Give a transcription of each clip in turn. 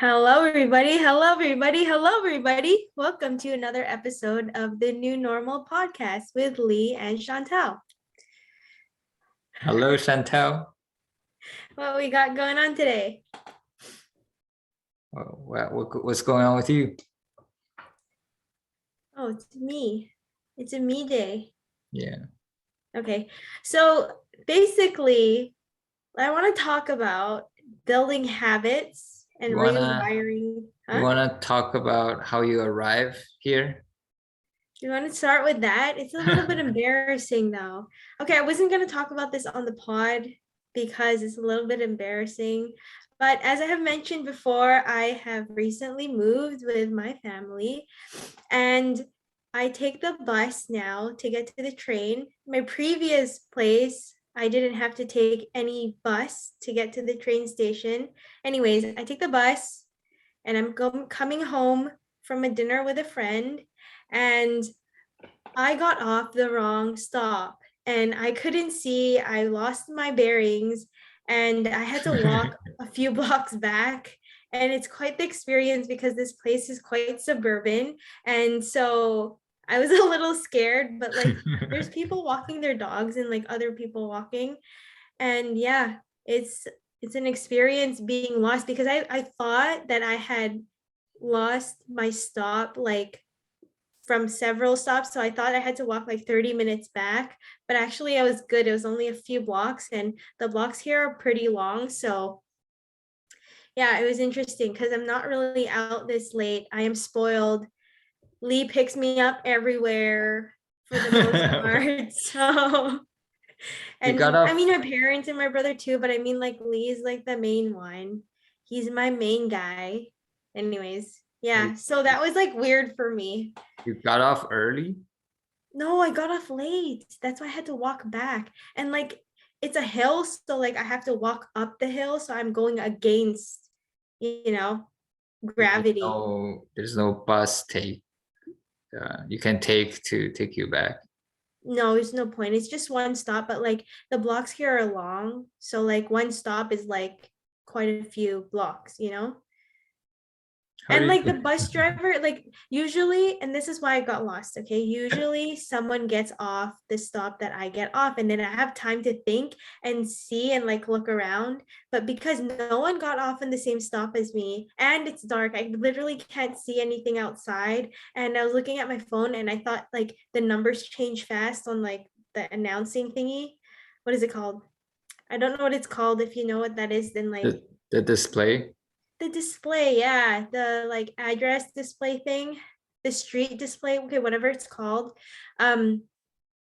Hello, everybody. Hello, everybody. Hello, everybody. Welcome to another episode of the New Normal podcast with Lee and Chantelle. Hello, Chantelle. What we got going on today? What's going on with you? Oh, it's me. It's a me day. Yeah. Okay. So basically, I want to talk about building habits and You wanna rewiring. you Huh? wanna talk about how you arrive here? You want to start with that? It's a little bit embarrassing though. Okay, I wasn't going to talk about this on the pod because it's a little bit embarrassing. But as I have mentioned before, I have recently moved with my family and I take the bus now to get to the train. My previous place, I didn't have to take any bus to get to the train station. Anyways, I take the bus and I'm coming home from a dinner with a friend, and I got off the wrong stop and I couldn't see. I lost my bearings and I had to walk a few blocks back. And it's quite the experience because this place is quite suburban. And so I was a little scared, but like there's people walking their dogs and like other people walking. And yeah, it's an experience being lost because I thought that I had lost my stop like from several stops. So I thought I had to walk like 30 minutes back, but actually I was good. It was only a few blocks and the blocks here are pretty long. So yeah, it was interesting because I'm not really out this late. I am spoiled. Lee picks me up everywhere for the most part. So, You got and I off mean, my parents and my brother too, but I mean, like, Lee's like the main one. He's my main guy. Anyways, you yeah. So that was like weird for me. you got off early? No, I got off late. That's why I had to walk back. And like it's a hill, so like I have to walk up the hill, so I'm going against, you know, gravity. There's no bus you can take to take you back. No, there's no point. It's just one stop, but like the blocks here are long, so like one stop is like quite a few blocks, you know? How do And like the you bus driver, like usually, and this is why I got lost, okay? Usually someone gets off the stop that I get off, and then I have time to think and see and like look around. But because no one got off in the same stop as me, and it's dark, I literally can't see anything outside. And I was looking at my phone and I thought like the numbers change fast on like the announcing thingy. What is it called? I don't know what it's called. If you know what that is, then like the display? the display, yeah, the like address display thing, the street display, okay, whatever it's called. Um,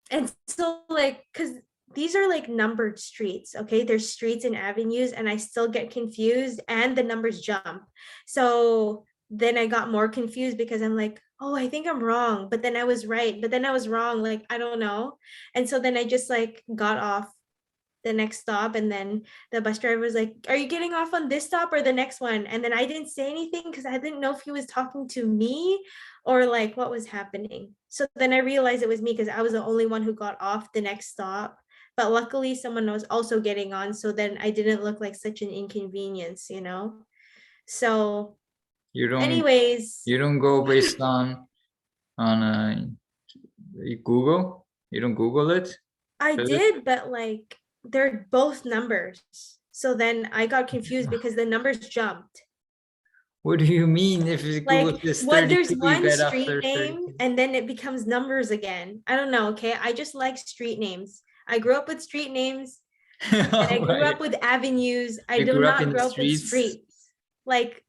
and so like, because these are like numbered streets, okay? There's streets and avenues, and I still get confused, and the numbers jump. So then I got more confused because I'm like, oh, I think I'm wrong, but then I was right, but then I was wrong, like I don't know. And so then I just like got off the next stop, and then the bus driver was like, are you getting off on this stop or the next one? And then I didn't say anything because I didn't know if he was talking to me or like what was happening. So then I realized it was me because I was the only one who got off the next stop, but luckily someone was also getting on, so then I didn't look like such an inconvenience, you know? So You don't anyways, you don't go based on Google? You don't Google it? I Does it? did, but like they're both numbers, so then I got confused because the numbers jumped. What do you mean if Google Like says what, there's 32, you one get street after name 32? and then it becomes numbers again. I don't know, okay? I just like street names. I grew up with street names and I grew up with avenues. I You do grew up not in the grow up with streets. streets. Like,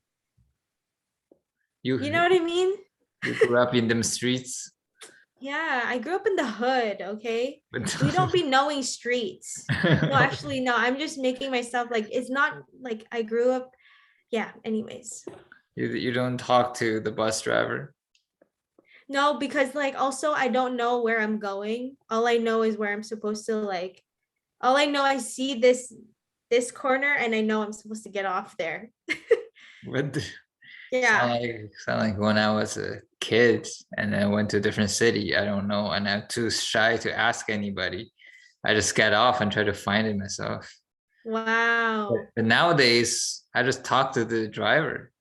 you know You what I mean? you grew up in them streets. Yeah, I grew up in the hood, okay? But We don't be knowing streets. No, actually, no, I'm just making myself like, it's not like I grew up. Yeah, anyways. you don't talk to the bus driver. No, because like also I don't know where I'm going. All I know is where I'm supposed to like, all I know, I see this corner and I know I'm supposed to get off there. But Yeah. sound like when I was a kid and I went to a different city, I don't know, and I'm too shy to ask anybody. I just get off and try to find it myself. Wow. But nowadays, I just talk to the driver.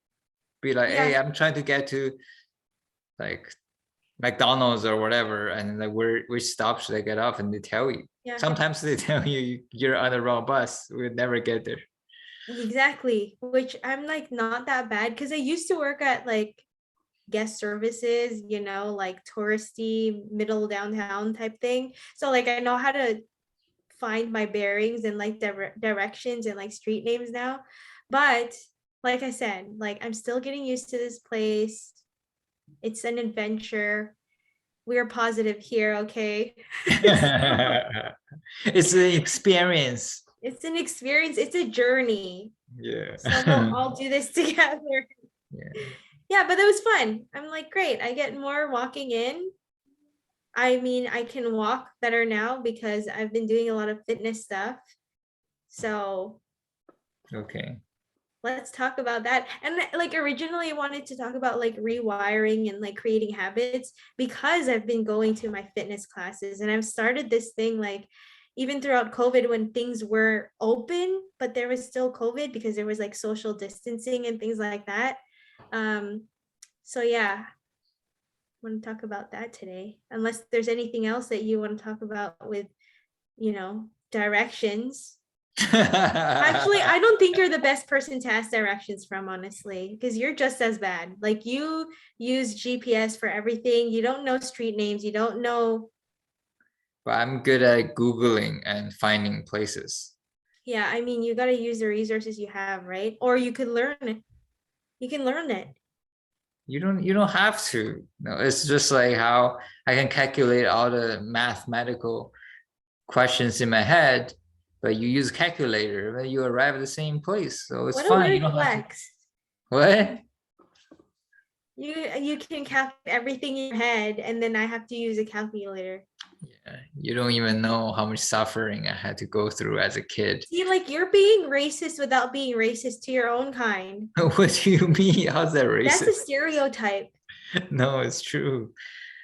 be like, hey, Yeah. I'm trying to get to like McDonald's or whatever, and like which stop should I get off? And they tell you. Yeah. Sometimes they tell you you're on the wrong bus. We'll never get there. Exactly. Which I'm like not that bad because I used to work at like guest services, like touristy middle downtown type thing. So like I know how to find my bearings and like directions and like street names now. But like I said, like I'm still getting used to this place. It's an adventure. We're positive here, okay? So It's an experience. it's an experience, it's a journey. Yeah. So we'll all do this together. Yeah. Yeah, but it was fun. I'm like, great. I get more walking in. I mean, I can walk better now because I've been doing a lot of fitness stuff. So Okay. let's talk about that. And like originally I wanted to talk about like rewiring and like creating habits because I've been going to my fitness classes and I've started this thing like even throughout COVID when things were open, but there was still COVID because there was like social distancing and things like that. So yeah, I want to talk about that today. Unless there's anything else that you want to talk about with, directions. Actually, I don't think you're the best person to ask directions from, honestly, because you're just as bad. Like you use GPS for everything. You don't know street names. You don't know. But I'm good at Googling and finding places. Yeah, I mean, you got to use the resources you have, right? Or you could learn it. You can learn it. You don't have to. No, it's just like how I can calculate all the mathematical questions in my head, but you use calculator, but you arrive at the same place. So it's What a fine. You weird don't have to. flex. What? You can calculate everything in your head, and then I have to use a calculator. Yeah, you don't even know how much suffering I had to go through as a kid. See, like you're being racist without being racist to your own kind. What do you mean? How's that That's a racist? stereotype. No, it's true.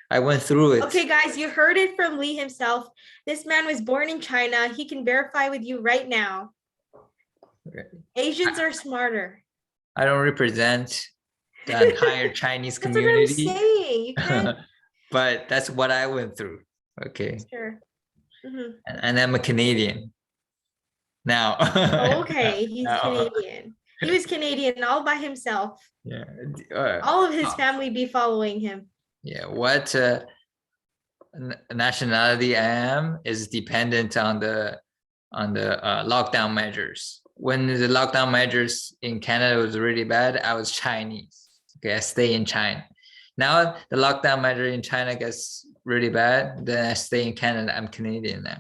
I went through it. Okay, guys, you heard it from Lee himself. This man was born in China. He can verify with you right now. Okay. Asians are smarter. I don't represent the entire Chinese That's what I'm community, saying. You can't. but that's what I went through. Okay. Sure. Mhm. And I'm a Canadian now. Okay, he's Now. Canadian. He was Canadian all by himself. Yeah. All of his family be following him. Yeah. What nationality I am is dependent on the lockdown measures. When the lockdown measures in Canada was really bad, I was Chinese. Okay, I stay in China. Now the lockdown measure in China gets really bad, then I stay in Canada. I'm Canadian now.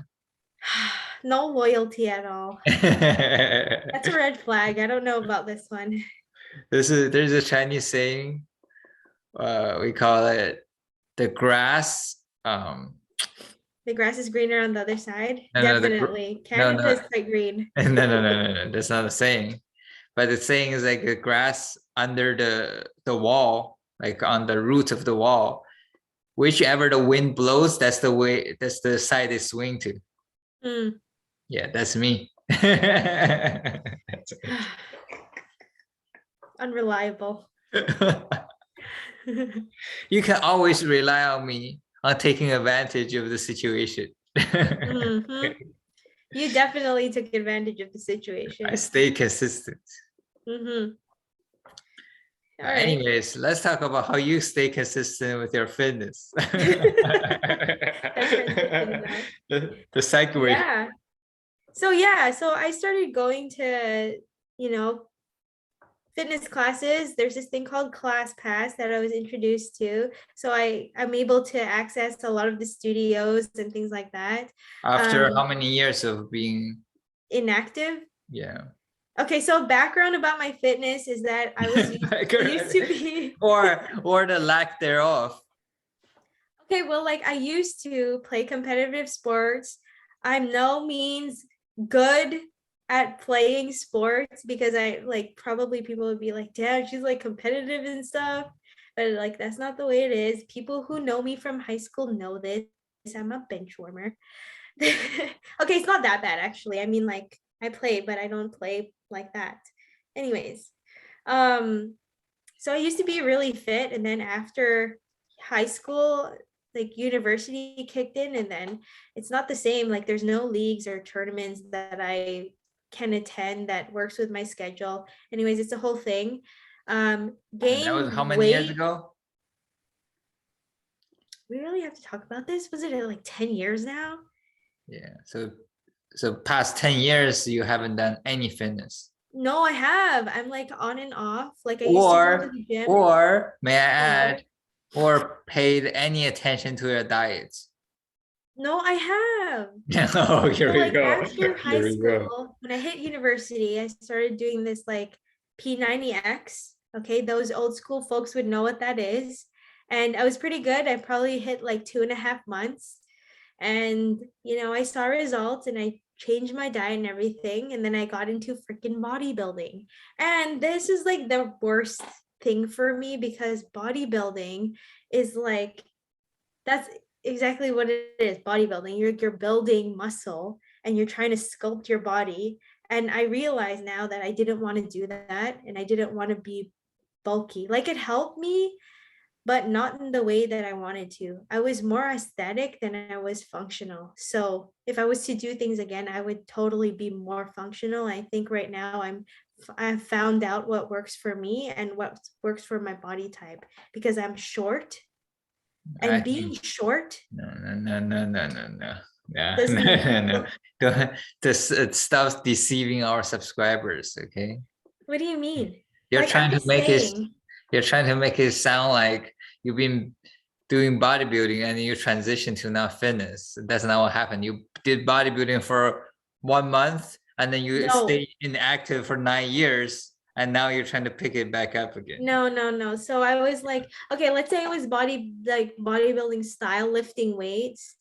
No loyalty at all. That's a red flag. I don't know about this one. There's a Chinese saying, we call it the grass. The grass is greener on the other side. No, no, Definitely. no, Canada no, is quite green. no. That's not a saying. But the saying is like the grass under the wall, like on the root of the wall. Whichever the wind blows, that's the way. That's the side they swing to. Mm. Yeah, that's me. Unreliable. You can always rely on me on taking advantage of the situation. Mhm. You definitely took advantage of the situation. I stay consistent. Mm-hmm. All right. Anyways, let's talk about how you stay consistent with your fitness. The segue. Yeah. So I started going to, fitness classes. There's this thing called Class Pass that I was introduced to. So I'm able to access a lot of the studios and things like that. After how many years of being Inactive? Yeah. Okay, so background about my fitness is that I was used to be or the lack thereof. Okay, well, like I used to play competitive sports. I'm no means good at playing sports because I like probably people would be like, damn, she's like competitive and stuff. But like that's not the way it is. People who know me from high school know this. I'm a bench warmer. Okay, it's not that bad actually. I mean, like I play, but I don't play like that. Anyways, So I used to be really fit, and then after high school, like university kicked in, and then it's not the same. Like there's no leagues or tournaments that I can attend that works with my schedule. Anyways, it's a whole thing. And that was Gained how many years weight. ago? We really have to talk about this. Was it like 10 years now? Yeah. So past 10 years, you haven't done any fitness. No, I have. I'm like on and off. Like I used to go to Or the gym, or may I or add, or paid any attention to your diet? no, I have. Oh, here So we like go. after high Here we go. school, when I hit university, I started doing this like P90X. Okay, those old school folks would know what that is. And I was pretty good. I probably hit like 2.5 months. And I saw results and I changed my diet and everything. And then I got into freaking bodybuilding. And this is like the worst thing for me because bodybuilding is like that's exactly what it is, bodybuilding. You're building muscle and you're trying to sculpt your body. And I realize now that I didn't want to do that and I didn't want to be bulky. Like it helped me, but not in the way that I wanted to. I was more aesthetic than I was functional. So if I was to do things again, I would totally be more functional. I think right now I've found out what works for me and what works for my body type because I'm short, I and being think short no, no, no, no, no, no, no. Yeah, no, doesn't no, no. Don't, this it stops deceiving our subscribers, okay? what do you mean? You're Like I'm trying to just make it saying. you're trying to make it sound like you've been doing bodybuilding and you transition to now fitness. That's not what happened. You did bodybuilding for 1 month and then you No, stay inactive for 9 years and now you're trying to pick it back up again. no. So I was like, okay, let's say it was bodybuilding style lifting weights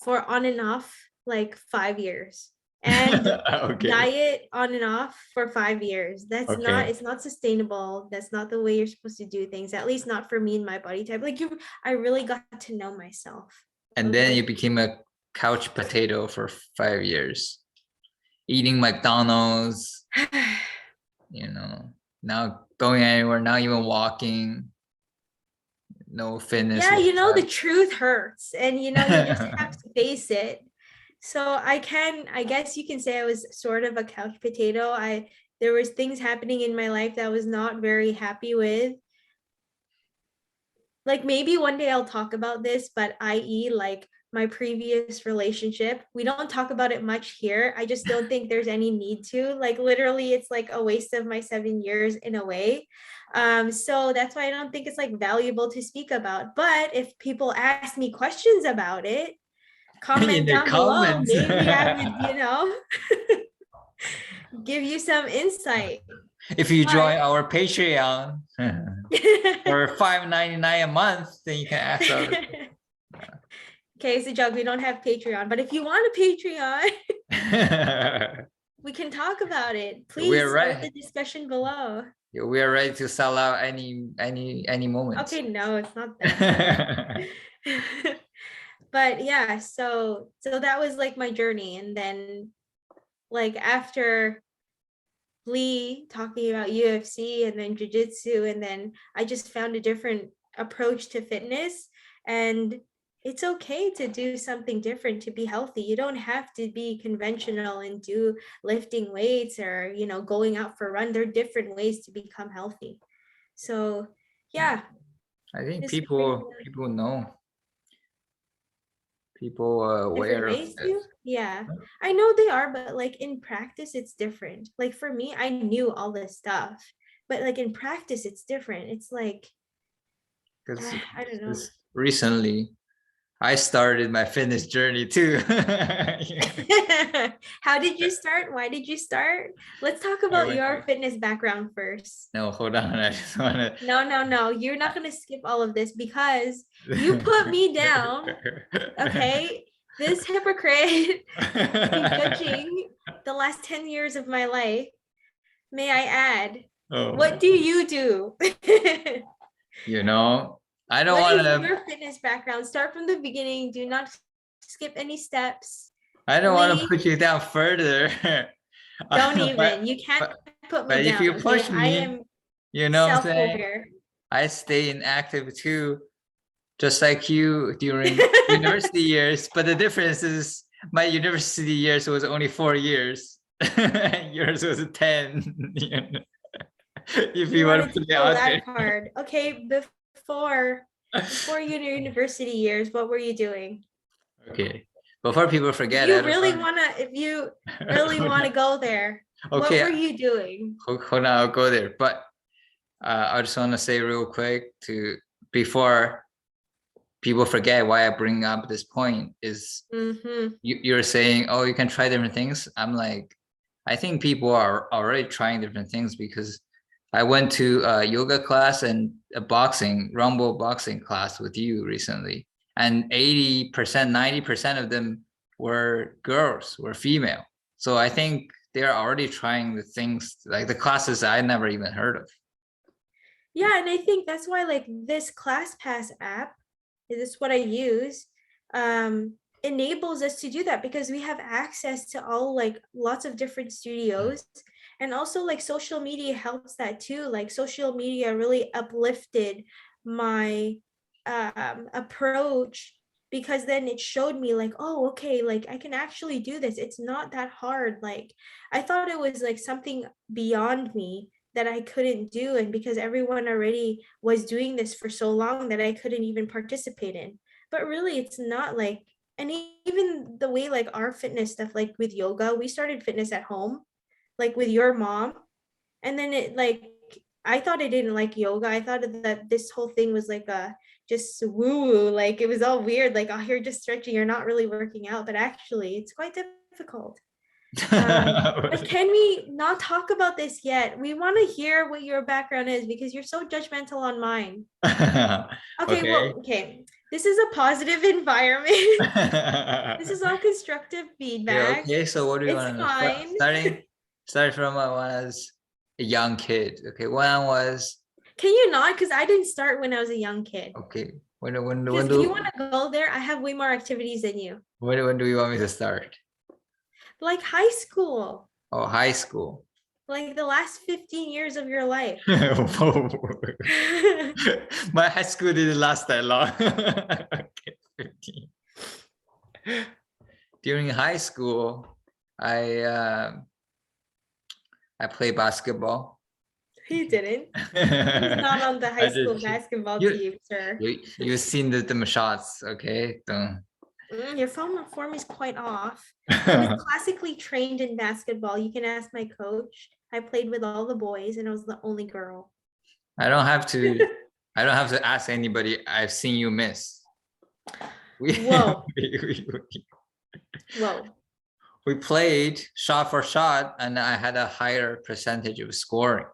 for on and off like 5 years, and Okay. diet on and off for 5 years. Okay. It's not sustainable. That's not the way you're supposed to do things, at least not for me and my body type. I really got to know myself. And then you Okay. became a couch potato for 5 years, eating McDonald's, you know, now going anywhere, not even walking, no fitness Yeah, the whatsoever. truth hurts, and you just have to face it. So I guess you can say I was sort of a couch potato. There was things happening in my life that I was not very happy with. Like maybe one day I'll talk about this, but i.e. like my previous relationship, we don't talk about it much here. I just don't think there's any need to. Like literally it's like a waste of my 7 years in a way. So that's why I don't think it's like valuable to speak about. But if people ask me questions about it, In comment the down below. comments. Maybe I would, give you some insight. If you But join our Patreon for $5.99 a month, then you can ask us. okay, it's a joke. We don't have Patreon, but if you want a Patreon, we can talk about it. We're Please start the right. discussion below. We are ready to sell out any moment. Okay, no, it's not that. But yeah, so that was like my journey. And then like after Lee talking about UFC and then jiu-jitsu, and then I just found a different approach to fitness. And it's okay to do something different to be healthy. You don't have to be conventional and do lifting weights or going out for a run. There are different ways to become healthy. So yeah, I think this is pretty people know. People are different aware of ways this. to. Yeah, I know they are, but like in practice it's different. Like for me, I knew all this stuff, but like in practice it's different. It's like Because I don't know. recently I started my fitness journey too. How did you start? Why did you start? Let's talk I about went your to, fitness background first. no, hold on. I just want No. You're not to. going to skip all of this because you put me down. Okay. This hypocrite prejudging the last 10 years of my life. May I add, what Oh, do you do? I don't What want is to. your fitness background? Start from the beginning. Do not skip any steps. I don't want to Lee, put you down further. don't but even. You can't but put me but if down, you okay? push I me, am you know what I'm saying? self-aware. I stay inactive too, just like you during university years. But the difference is my university years was only 4 years. Yours was 10. If You you want wanted to to put it go out that hard. Okay, before your university years, what were you doing? Okay. Before people If forget, I you don't really know. wanna, if you really want to go there, what Okay, were you doing? hold on, I'll go there. But I just want to say real quick to before people forget why I bring up this point is Mm-hmm. you're saying, oh, you can try different things. I'm like, I think people are already trying different things because I went to a yoga class and a rumble boxing class with you recently. And 80%, 90% of them were girls, were female. So I think they're already trying the things like the classes I never even heard of. Yeah, and I think that's why like this ClassPass app, this is what I use, enables us to do that because we have access to all like lots of different studios. And also like social media helps that too. Like social media really uplifted my approach because then it showed me like, oh, okay, like I can actually do this. It's not that hard. Like I thought it was like something beyond me that I couldn't do. And because everyone already was doing this for so long that I couldn't even participate in. But really, it's not like, and even the way like our fitness stuff, like with yoga, we started fitness at home, like with your mom. And then it like, I thought I didn't like yoga. I thought that this whole thing was like a just woo woo, like it was all weird. Like, oh, you're just stretching, you're not really working out. But actually, it's quite difficult. But can we not talk about this yet? We want to hear what your background is because you're so judgmental on mine. Okay, Okay. well, okay. This is a positive environment. This is all constructive Yeah, feedback. okay. So what do you It's want to know? fine. Starting from when I was a young kid. Okay, when I was Can you not? Because I didn't start when I was a young kid. okay. Because if you want to go there, I have way more activities than you. When do you want me to start? Like high school, Oh, high school. like the last 15 years of your life. My high school didn't last that long. Okay, 15. During high school, I uh, I played basketball. He didn't. He's not on the high I did. school basketball You team, sir. you've seen the shots, okay? Don't. Your form is quite off. I was classically trained in basketball. You can ask my coach. I played with all the boys and I was the only girl. I don't have to. I don't have to ask anybody. I've seen you miss. Whoa. Whoa. We played shot for shot, and I had a higher percentage of scoring.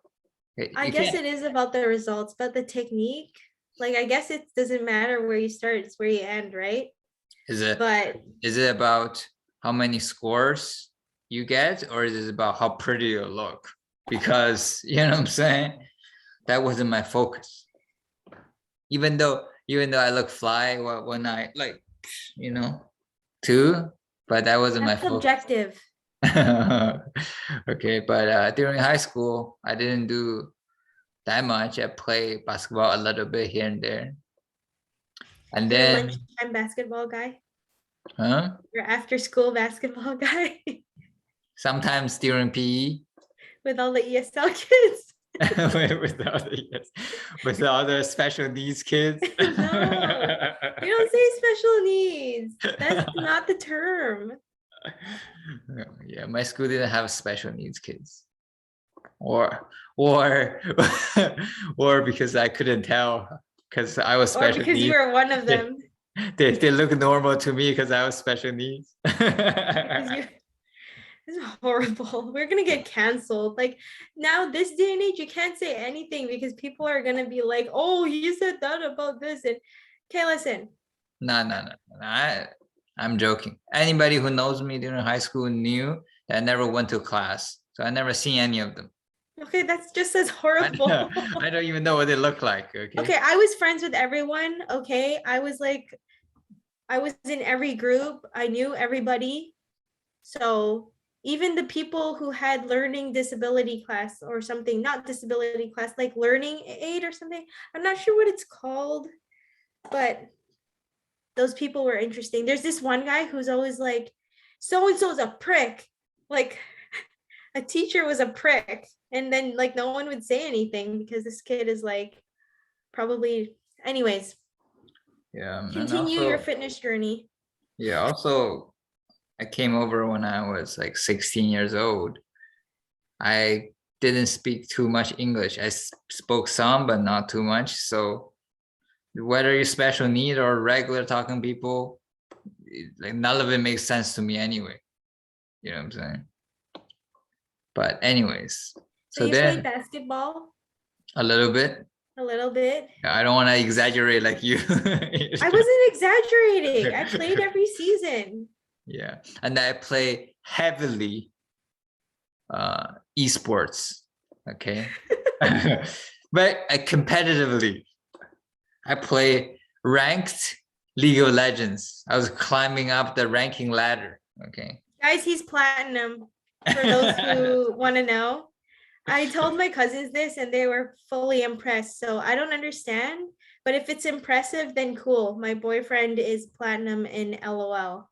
I guess it is about the results, but the technique, like I guess it doesn't matter where you start, it's where you end, right? Is it? But Is it about how many scores you get, or is it about how pretty you look? Because you know what I'm saying. That wasn't my focus. Even though I look fly when I like, too, but that wasn't my that's focus. subjective. Okay, but during high school, I didn't do that much. I played basketball a little bit here and there. And You're a then, lunchtime basketball guy. huh? You're after school basketball guy Sometimes during PE. with all the ESL kids. with the other special needs kids. No, you don't say special needs. That's not the term. Yeah, my school didn't have special needs kids, or or because I couldn't tell because I was Or special because you needs. were one of them. They look normal to me because I was special needs. Because you This is horrible. We're gonna get canceled. Like now, this day and age, you can't say anything because people are gonna be like, "Oh, you said that about this." And okay, listen. No. I'm joking. Anybody who knows me during high school knew that I never went to class, so I never seen any of them. Okay, that's just as horrible. I don't even know what they look like. Okay. Okay, I was friends with everyone. Okay, I was in every group. I knew everybody. So even the people who had learning disability class or something, not disability class, like learning aid or something. I'm not sure what it's called, but those people were interesting. There's this one guy who's always like, so and so's a prick. Like a teacher was a prick. And then like no one would say anything because this kid is like probably anyways. Yeah, and Continue your also, fitness journey. yeah, also I came over when I was like 16 years old. I didn't speak too much English. I spoke some, but not too much. So whether you're special need or regular talking people, like none of it makes sense to me anyway. You know what I'm saying? But anyways, So so you played then basketball a little bit. a little bit. I don't want to exaggerate like you. I wasn't exaggerating. I played every season. Yeah, and I play heavily esports. Okay, but competitively, I play ranked League of Legends. I was climbing up the ranking ladder. Okay. Guys, he's platinum for those who want to know. I told my cousins this and they were fully impressed. So I don't understand, but if it's impressive, then cool. My boyfriend is platinum in LOL.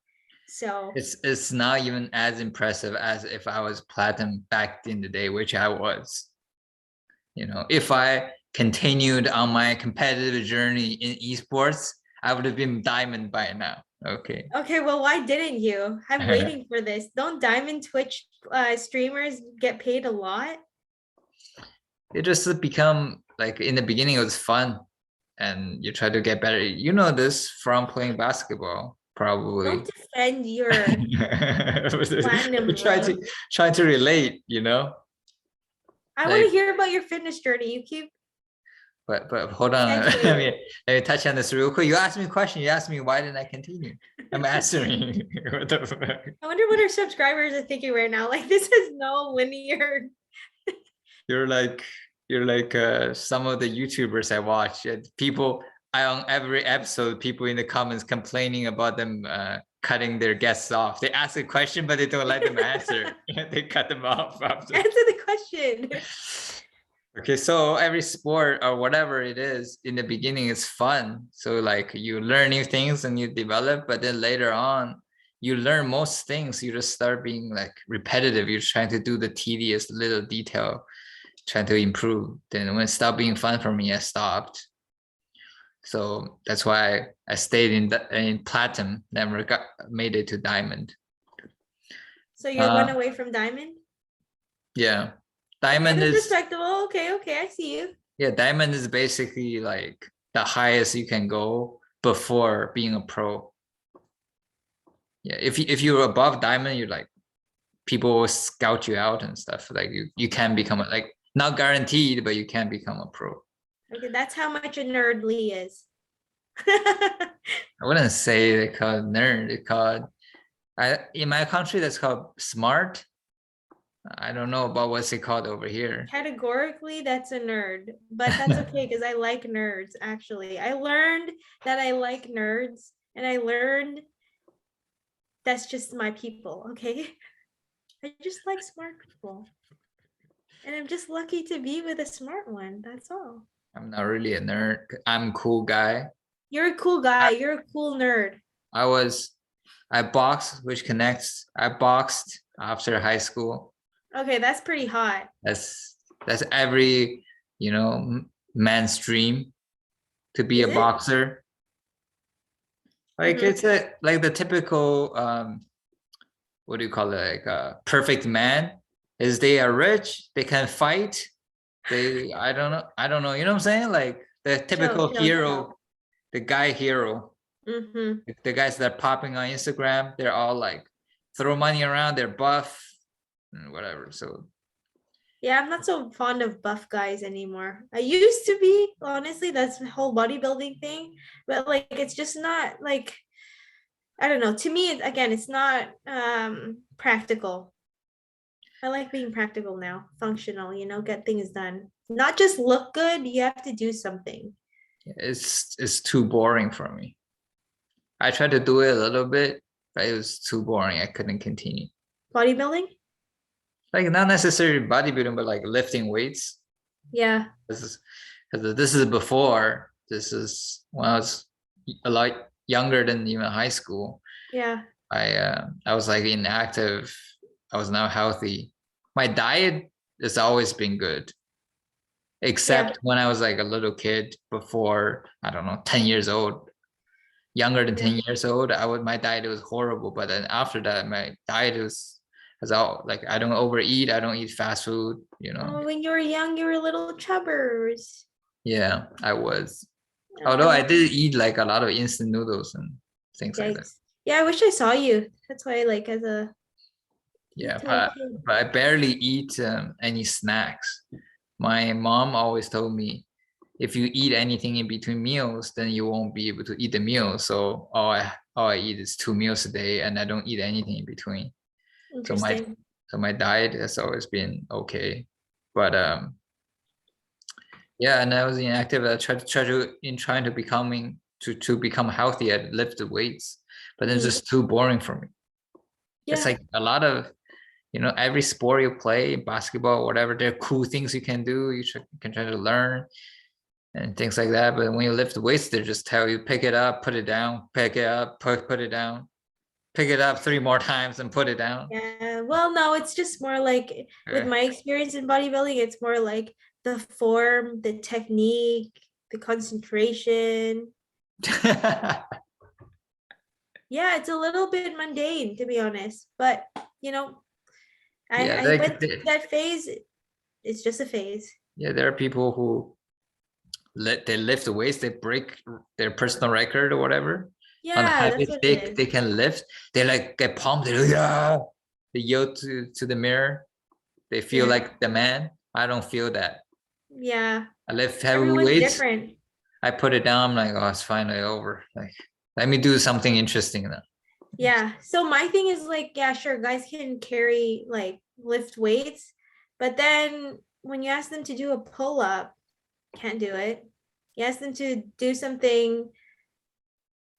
So It's not even as impressive as if I was platinum back in the day, which I was. You know, if I continued on my competitive journey in esports, I would have been diamond by now. Okay. okay, well, why didn't you? I'm waiting for this. Don't diamond Twitch streamers get paid a lot? It just become like in the beginning it was fun and you try to get better. You know this from playing basketball, Don't probably. defend your platinum Try mode. to try to relate, you know? I want to Like, hear about your fitness journey. You keep but hold on. accentuating. Let me touch on this real quick. You asked me a question. You asked me why didn't I continue? I'm answering. What the fuck? I wonder what our subscribers are thinking right now. Like this is no linear. You're like some of the YouTubers I watch. People I on every episode, people in the comments complaining about them cutting their guests off. They ask a question, but they don't let them answer. They cut them off after. Answer the question. Okay, so every sport or whatever it is, in the beginning it's fun. So like you learn new things and you develop, but then later on you learn most things, you just start being like repetitive. You're trying to do the tedious little detail, trying to improve. Then when it stopped being fun for me, I stopped. So that's why I stayed in platinum, never made it to diamond. So you went away from diamond? Yeah. Okay, Diamond that's is respectable. Okay, I see you. Yeah, diamond is basically like the highest you can go before being a pro. Yeah, if you're above diamond, you're like people will scout you out and stuff. Like you can become like not guaranteed, but you can become a pro. Okay, that's how much a nerd Lee is. I wouldn't say they call it nerd. They call it, in my country that's called smart. I don't know about what's it called over here. Categorically, that's a nerd, but that's okay because I like nerds actually. I learned that I like nerds and I learned that's just my people, okay? I just like smart people. And I'm just lucky to be with a smart one. That's all. I'm not really a nerd. I'm a cool guy. You're a cool guy. You're a cool nerd. I was I boxed, which connects. I boxed after high school. Okay, that's pretty hot. That's every man's dream to be Is a it? boxer. Like Mhm. it's like the typical what do you call it? Like a perfect man is they are rich, they can fight. I don't know. You know what I'm saying? Like the Chill, typical chill, chill. hero, the guy hero. Mm-hmm. The guys that are popping on Instagram, they're all like throw money around, they're buff and whatever. So Yeah, I'm not so fond of buff guys anymore. I used to be, honestly, that's the whole bodybuilding thing. But like it's just not like I don't know. To me, again, it's not practical. I like being practical now, functional, get things done. Not just look good, you have to do something. it's too boring for me. I tried to do it a little bit, but it was too boring. I couldn't continue. Bodybuilding? like not necessarily bodybuilding, but like lifting weights. Yeah. This is because this is before. This is when I was a lot younger than even high school. Yeah. I was like inactive. I was now healthy. My diet has always been good, Yeah. except when I was like a little kid before, I don't know, 10 years old, younger than Yeah. 10 years old. My diet was horrible. But then after that, my diet was all like I don't overeat, I don't eat fast food, you know. Oh, when you were young, you were little chubbers. Yeah, I was. Although I Oh, did eat like a lot of instant noodles and things like that. yikes. Yeah, I wish I saw you. That's why, like, as a Yeah, little kid. but I barely eat any snacks. My mom always told me if you eat anything in between meals, then you won't be able to eat the meal. So all I eat is 2 meals a day, and I don't eat anything in between. So my Interesting. so my diet has always been okay, but yeah, and I was inactive. I tried to in trying to becoming to become healthy. I lift the weights, but it's Mm. just too boring for me. It's Yeah. like a lot of every sport you play, basketball, whatever. There are cool things you can do. Can try to learn and things like that. But when you lift weights, they just tell you pick it up, put it down, pick it up, put it down, pick it up 3 more times and put it down. Yeah. Well, no, it's just more like with my experience in bodybuilding, it's more like the form, the technique, the concentration. Yeah, it's a little bit mundane to be honest, but you know, Yeah, I went through that phase. It's just a phase. yeah, there are people who they lift the weights, they break their personal record or whatever. On the Yeah, that's heaviest what it is. they can lift, they like get pumped, they yeah, they yell to the mirror, they feel Yeah. like the man. I don't feel that. Yeah. I lift heavy Everyone's weights, different. I put it down, I'm like, oh, it's finally over. Like, let me do something interesting now. Yeah. So my thing is like, yeah, sure, guys can carry like lift weights, but then when you ask them to do a pull up, can't do it. You ask them to do something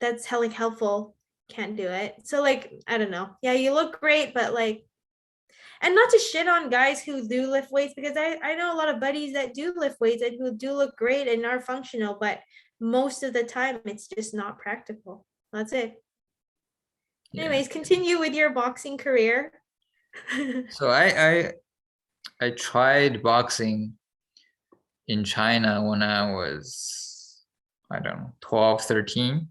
that's like helpful, can't do it. So like, I don't know. Yeah, you look great, but like, and not to shit on guys who do lift weights because I know a lot of buddies that do lift weights and who do look great and are functional, but most of the time it's just not practical. That's it. Yeah. Anyways, continue with your boxing career. So I tried boxing in China when I was, I don't know, 12, 13.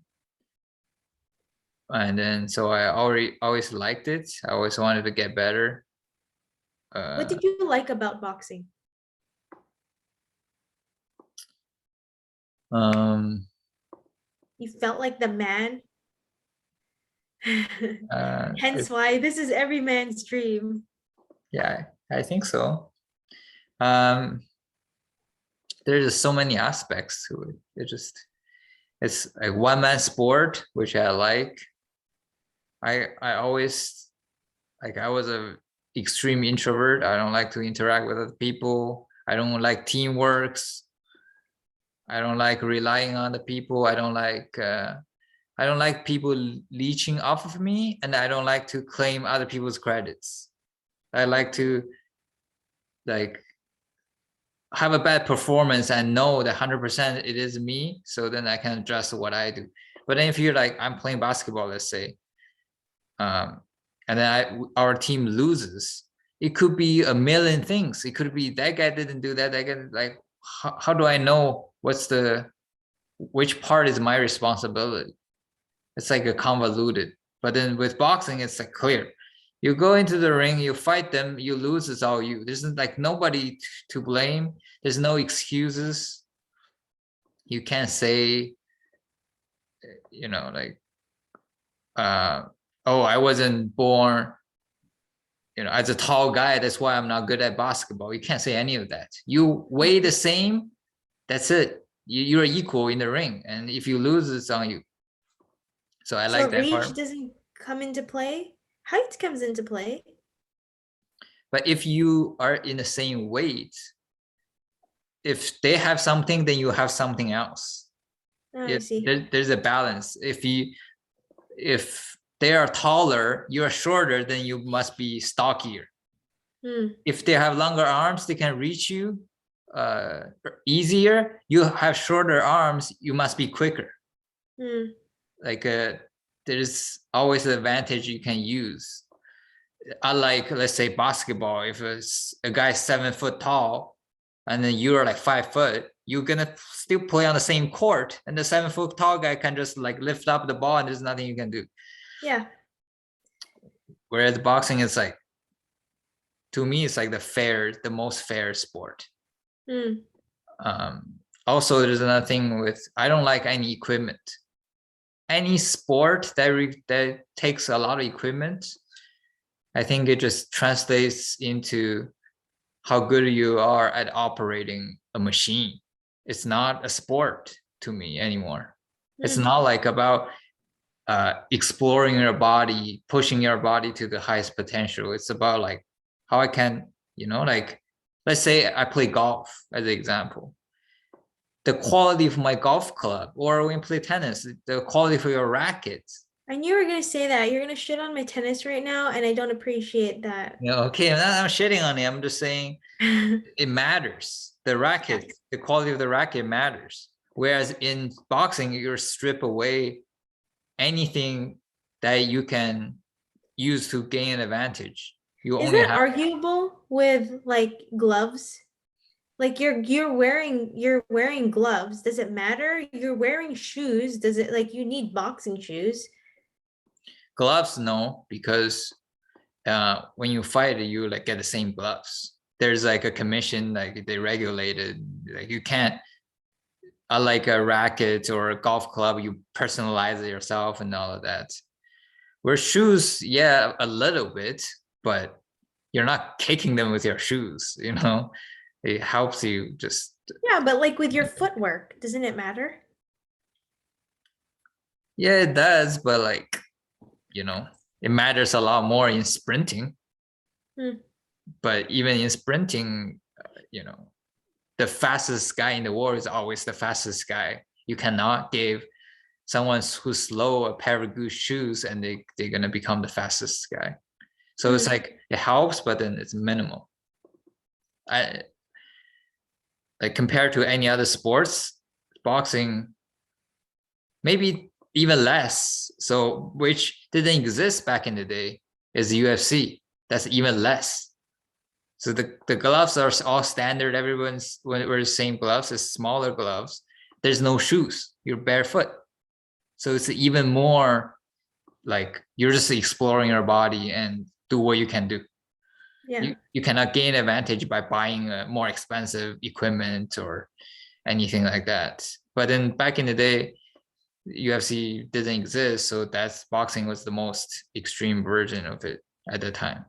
And then so I always liked it. I always wanted to get better. What Uh, did you like about boxing? um, You felt like the man. Hence it, why this is every man's dream. yeah, I think so. Um, there's just so many aspects to it. It's like one man sport, which I like. I always like I was a extreme introvert. I don't like to interact with other people. I don't like teamworks. I don't like relying on the people. I don't like people leeching off of me, and I don't like to claim other people's credits. I like to like have a bad performance and know that 100% it is me, so then I can adjust what I do. But then if you're like I'm playing basketball, let's say, um, and then our team loses, it could be a million things. It could be that guy didn't do that. That guy like how do I know which part is my responsibility? It's like a convoluted. But then with boxing, it's like clear. You go into the ring, you fight them, you lose, it's all you. There's like nobody to blame. There's no excuses. You can't say, like, oh, I wasn't born, as a tall guy, that's why I'm not good at basketball. You can't say any of that. You weigh the same, that's it. You're equal in the ring. And if you lose, it's on you. So I So like that reach part. doesn't come into play. Height comes into play. But if you are in the same weight, if they have something, then you have something else. Oh, I see. There's a balance. If they are taller, you are shorter, then you must be stockier. Mm, If they have longer arms, they can reach you easier. You have shorter arms, you must be quicker. mm. Like there's always an advantage you can use. Unlike, let's say, basketball, if a guy's 7 foot tall and then you're like 5 foot, you're gonna still play on the same court, and the 7 foot tall guy can just like lift up the ball and there's nothing you can do. Yeah. Whereas boxing is like, to me, it's like the most fair sport. Mm. Also, there's another thing with, I don't like any equipment. Any sport that takes a lot of equipment, I think it just translates into how good you are at operating a machine. It's not a sport to me anymore. It's Mm. not like about exploring your body, pushing your body to the highest potential. It's about like how I can, like, let's say I play golf as an example. The quality of my golf club, or when you play tennis, the quality for your rackets. I knew you were gonna say that. You're gonna shit on my tennis right now, and I don't appreciate that. Okay, I'm shitting on it. I'm just saying it matters. The racket, Yes. the quality of the racket matters. Whereas in boxing, you're strip away anything that you can use to gain an advantage. You Is only that have, arguable with like gloves? Like you're wearing gloves. Does it matter? You're wearing shoes. Does it like you need boxing shoes? gloves, no, because when you fight, you like get the same gloves. There's like a commission, like they regulated, like you can't, like a racket or a golf club, you personalize it yourself and all of that. Where shoes, yeah, a little bit, but you're not kicking them with your shoes, It helps you just, Yeah, but like with your footwork, doesn't it matter? yeah, it does, but like, it matters a lot more in sprinting. Hmm. But even in sprinting, you know, the fastest guy in the world is always the fastest guy. You cannot give someone who's slow a pair of good shoes and they're gonna become the fastest guy. So it's Hmm. like it helps, but then it's minimal. I like compared to any other sports, boxing maybe even less. So which didn't exist back in the day is UFC. That's even less. So the gloves are all standard. Everyone's wear the same gloves. It's smaller gloves. There's no shoes. You're barefoot. So it's even more like you're just exploring your body and do what you can do. Yeah. You cannot gain advantage by buying more expensive equipment or anything like that. But then back in the day, UFC didn't exist, so that's boxing was the most extreme version of it at the time.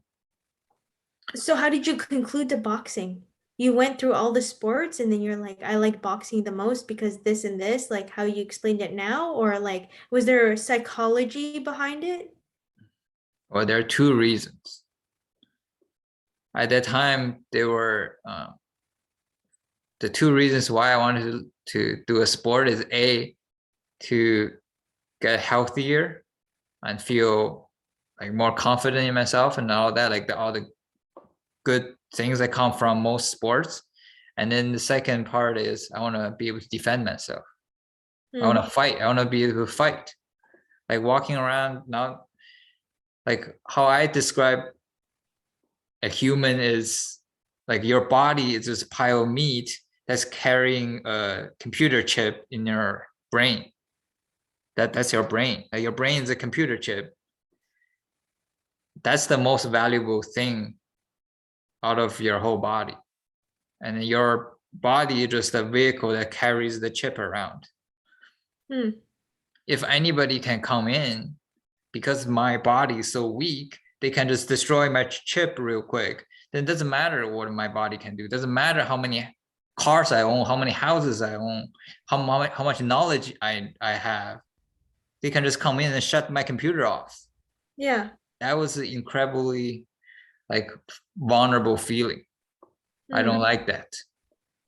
So how did you conclude to boxing? You went through all the sports and then you're like, I like boxing the most because this and this, like how you explained it now, or like was there psychology behind it? Well, there are two reasons. At that time, there were the two reasons why I wanted to do a sport is A, to get healthier and feel like more confident in myself and all that, like all the good things that come from most sports. And then the second part is I want to be able to defend myself. I want Hmm. to fight. I want to be able to fight. Like walking around, not like how I describe a human is like your body is just a pile of meat that's carrying a computer chip in your brain. That's your brain. Like your brain is a computer chip. That's the most valuable thing out of your whole body. And your body is just a vehicle that carries the chip around. Hmm. If anybody can come in, because my body is so weak, they can just destroy my chip real quick. Then it doesn't matter what my body can do. It doesn't matter how many cars I own, how many houses I own, how much knowledge I have. They can just come in and shut my computer off. Yeah. That was an incredibly like vulnerable feeling. I don't Hmm. like that.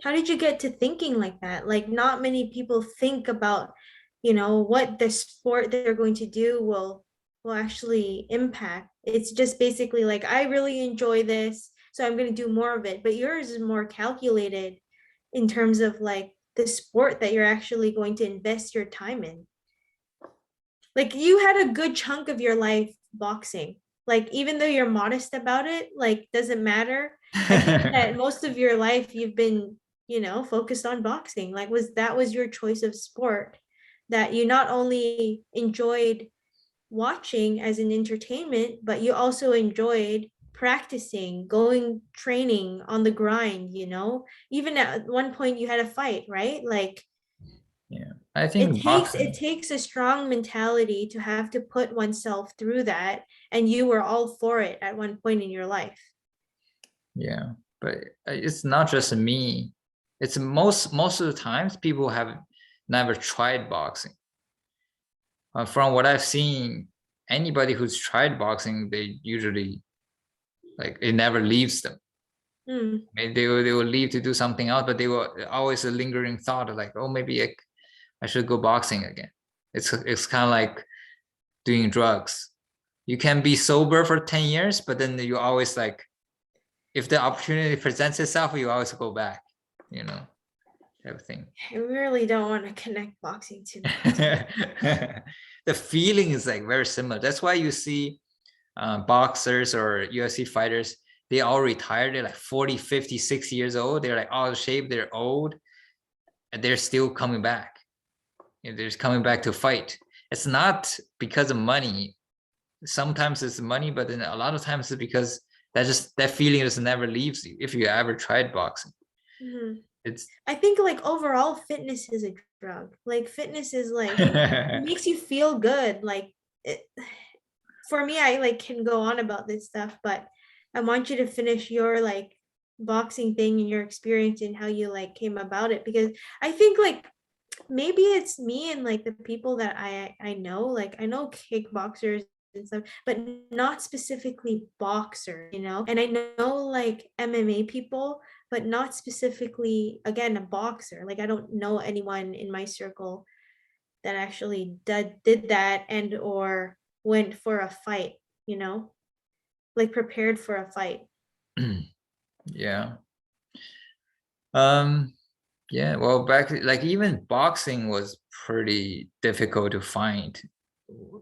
How did you get to thinking like that? Like not many people think about, what the sport they're going to do will actually impact. It's just basically like I really enjoy this, so I'm going to do more of it. But yours is more calculated in terms of like the sport that you're actually going to invest your time in. Like you had a good chunk of your life boxing. Like even though you're modest about it, like doesn't matter. I think that most of your life you've been, focused on boxing. Like was your choice of sport that you not only enjoyed watching as an entertainment, but you also enjoyed practicing, going training on the grind. Even at one point you had a fight, right? Like Yeah, I it think takes boxing. it takes a strong mentality to have to put oneself through that, and you were all for it at one point in your life. Yeah, but it's not just me. It's most of the times people have never tried boxing. From what I've seen, anybody who's tried boxing, they usually like it never leaves them. Mm. Maybe they will leave to do something else, but they will always a lingering thought of like, oh, maybe I should go boxing again. It's kind of like doing drugs. You can be sober for 10 years, but then you always like, if the opportunity presents itself, you always go back, you know, type of thing. I really don't want to connect boxing to The feeling is like very similar. That's why you see boxers or UFC fighters, they all retired. They're like 40, 50, 60 years old. They're like out of shape. They're old. And they're still coming back. They're just coming back to fight. It's not because of money. Sometimes it's money, but then a lot of times it's because that feeling just never leaves you if you ever tried boxing. Mhm. It's I think like overall fitness is a drug. Like fitness is like it makes you feel good. Like it, for me, I like can go on about this stuff, but I want you to finish your like boxing thing and your experience and how you like came about it, because I think like maybe it's me and like the people that I know, like I know kickboxers and stuff, but not specifically boxers. And I know like MMA people, but not specifically again a boxer. Like I don't know anyone in my circle that actually did that and or went for a fight, like prepared for a fight. yeah. Um, yeah, well, back like even boxing was pretty difficult to find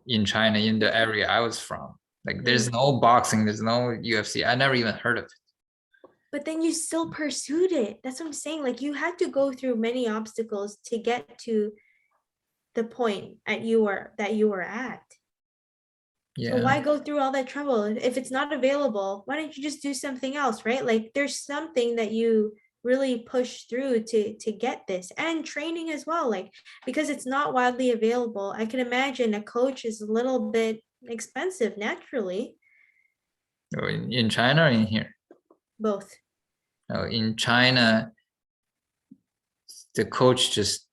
in China, in the area I was from. Like there's Mm. no boxing, there's no UFC. I never even heard of it. But then you still pursued it. That's what I'm saying. Like you had to go through many obstacles to get to the point that you were at. So Yeah. why go through all that trouble? If it's not available, why don't you just do something else, right? Like there's something that you really push through to get this, and training as well, like because it's not widely available. I can imagine a coach is a little bit expensive naturally. Oh, in China or in here? Both. Oh, in China, the coach just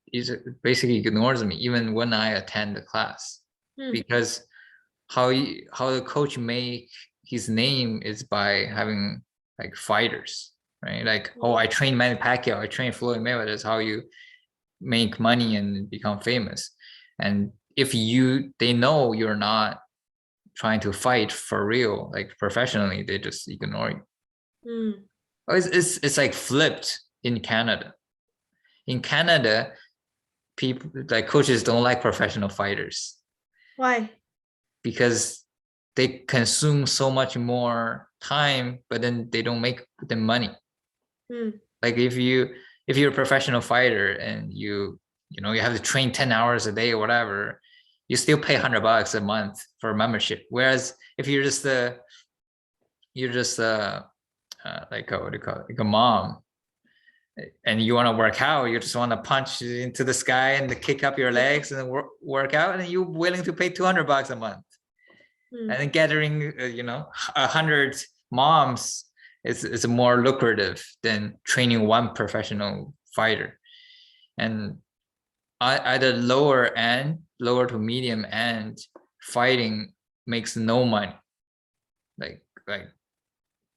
basically ignores me even when I attend the class, Hmm. because how the coach make his name is by having like fighters, right? Like, oh, I train Manny Pacquiao, I train Floyd Mayweather. That's how you make money and become famous. And if they know you're not trying to fight for real, like professionally, they just ignore you. Hmm. It's like flipped in Canada. In Canada, people like coaches don't like professional fighters Why? because they consume so much more time, but then they don't make the money. Hmm. Like if you're a professional fighter and you have to train 10 hours a day or whatever, you still pay $100 a month for a membership. Whereas if you're just like what do you call it, like a mom, and you want to work out, you just want to punch into the sky and kick up your legs and work out, and you're willing to pay $200 a month. Hmm. And then gathering 100 moms is more lucrative than training one professional fighter. And at the lower to medium end, fighting makes no money. Like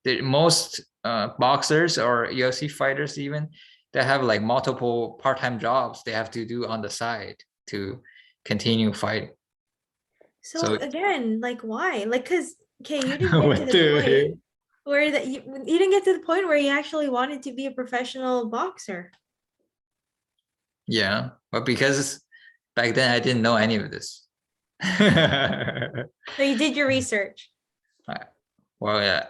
the most boxers or UFC fighters, even, they have like multiple part-time jobs they have to do on the side to continue fighting. So So again, like why? Like, cause okay, you didn't get to what the the point. heck? Where that you didn't get to the point where you actually wanted to be a professional boxer. Yeah, but because back then I didn't know any of this. So you did your research. Well, yeah,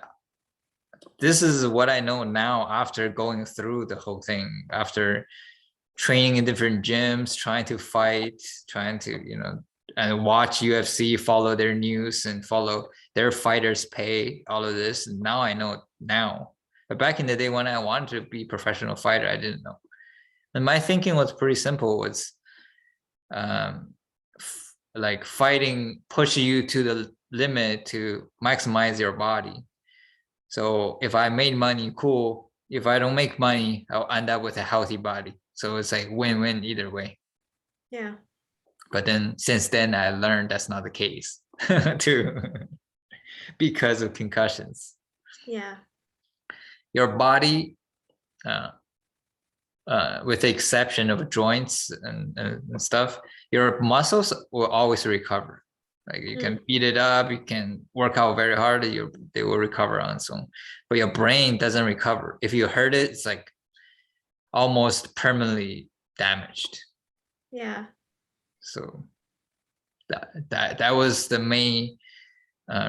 this is what I know now after going through the whole thing, after training in different gyms, trying to fight, trying to, and watch UFC, follow their news and follow their fighters' pay, all of this. And now I know it now. But back in the day when I wanted to be a professional fighter, I didn't know. And my thinking was pretty simple. Was um, like fighting push you to the limit to maximize your body. So if I made money, cool. If I don't make money, I'll end up with a healthy body. So it's like win-win either way. Yeah. But then since then, I learned that's not the case too, because of concussions. Yeah. Your body, uh, with the exception of joints and stuff, your muscles will always recover. Like you can beat it up, you can work out very hard, they will recover on its own. But your brain doesn't recover. If you hurt it, it's like almost permanently damaged. Yeah. So that was the main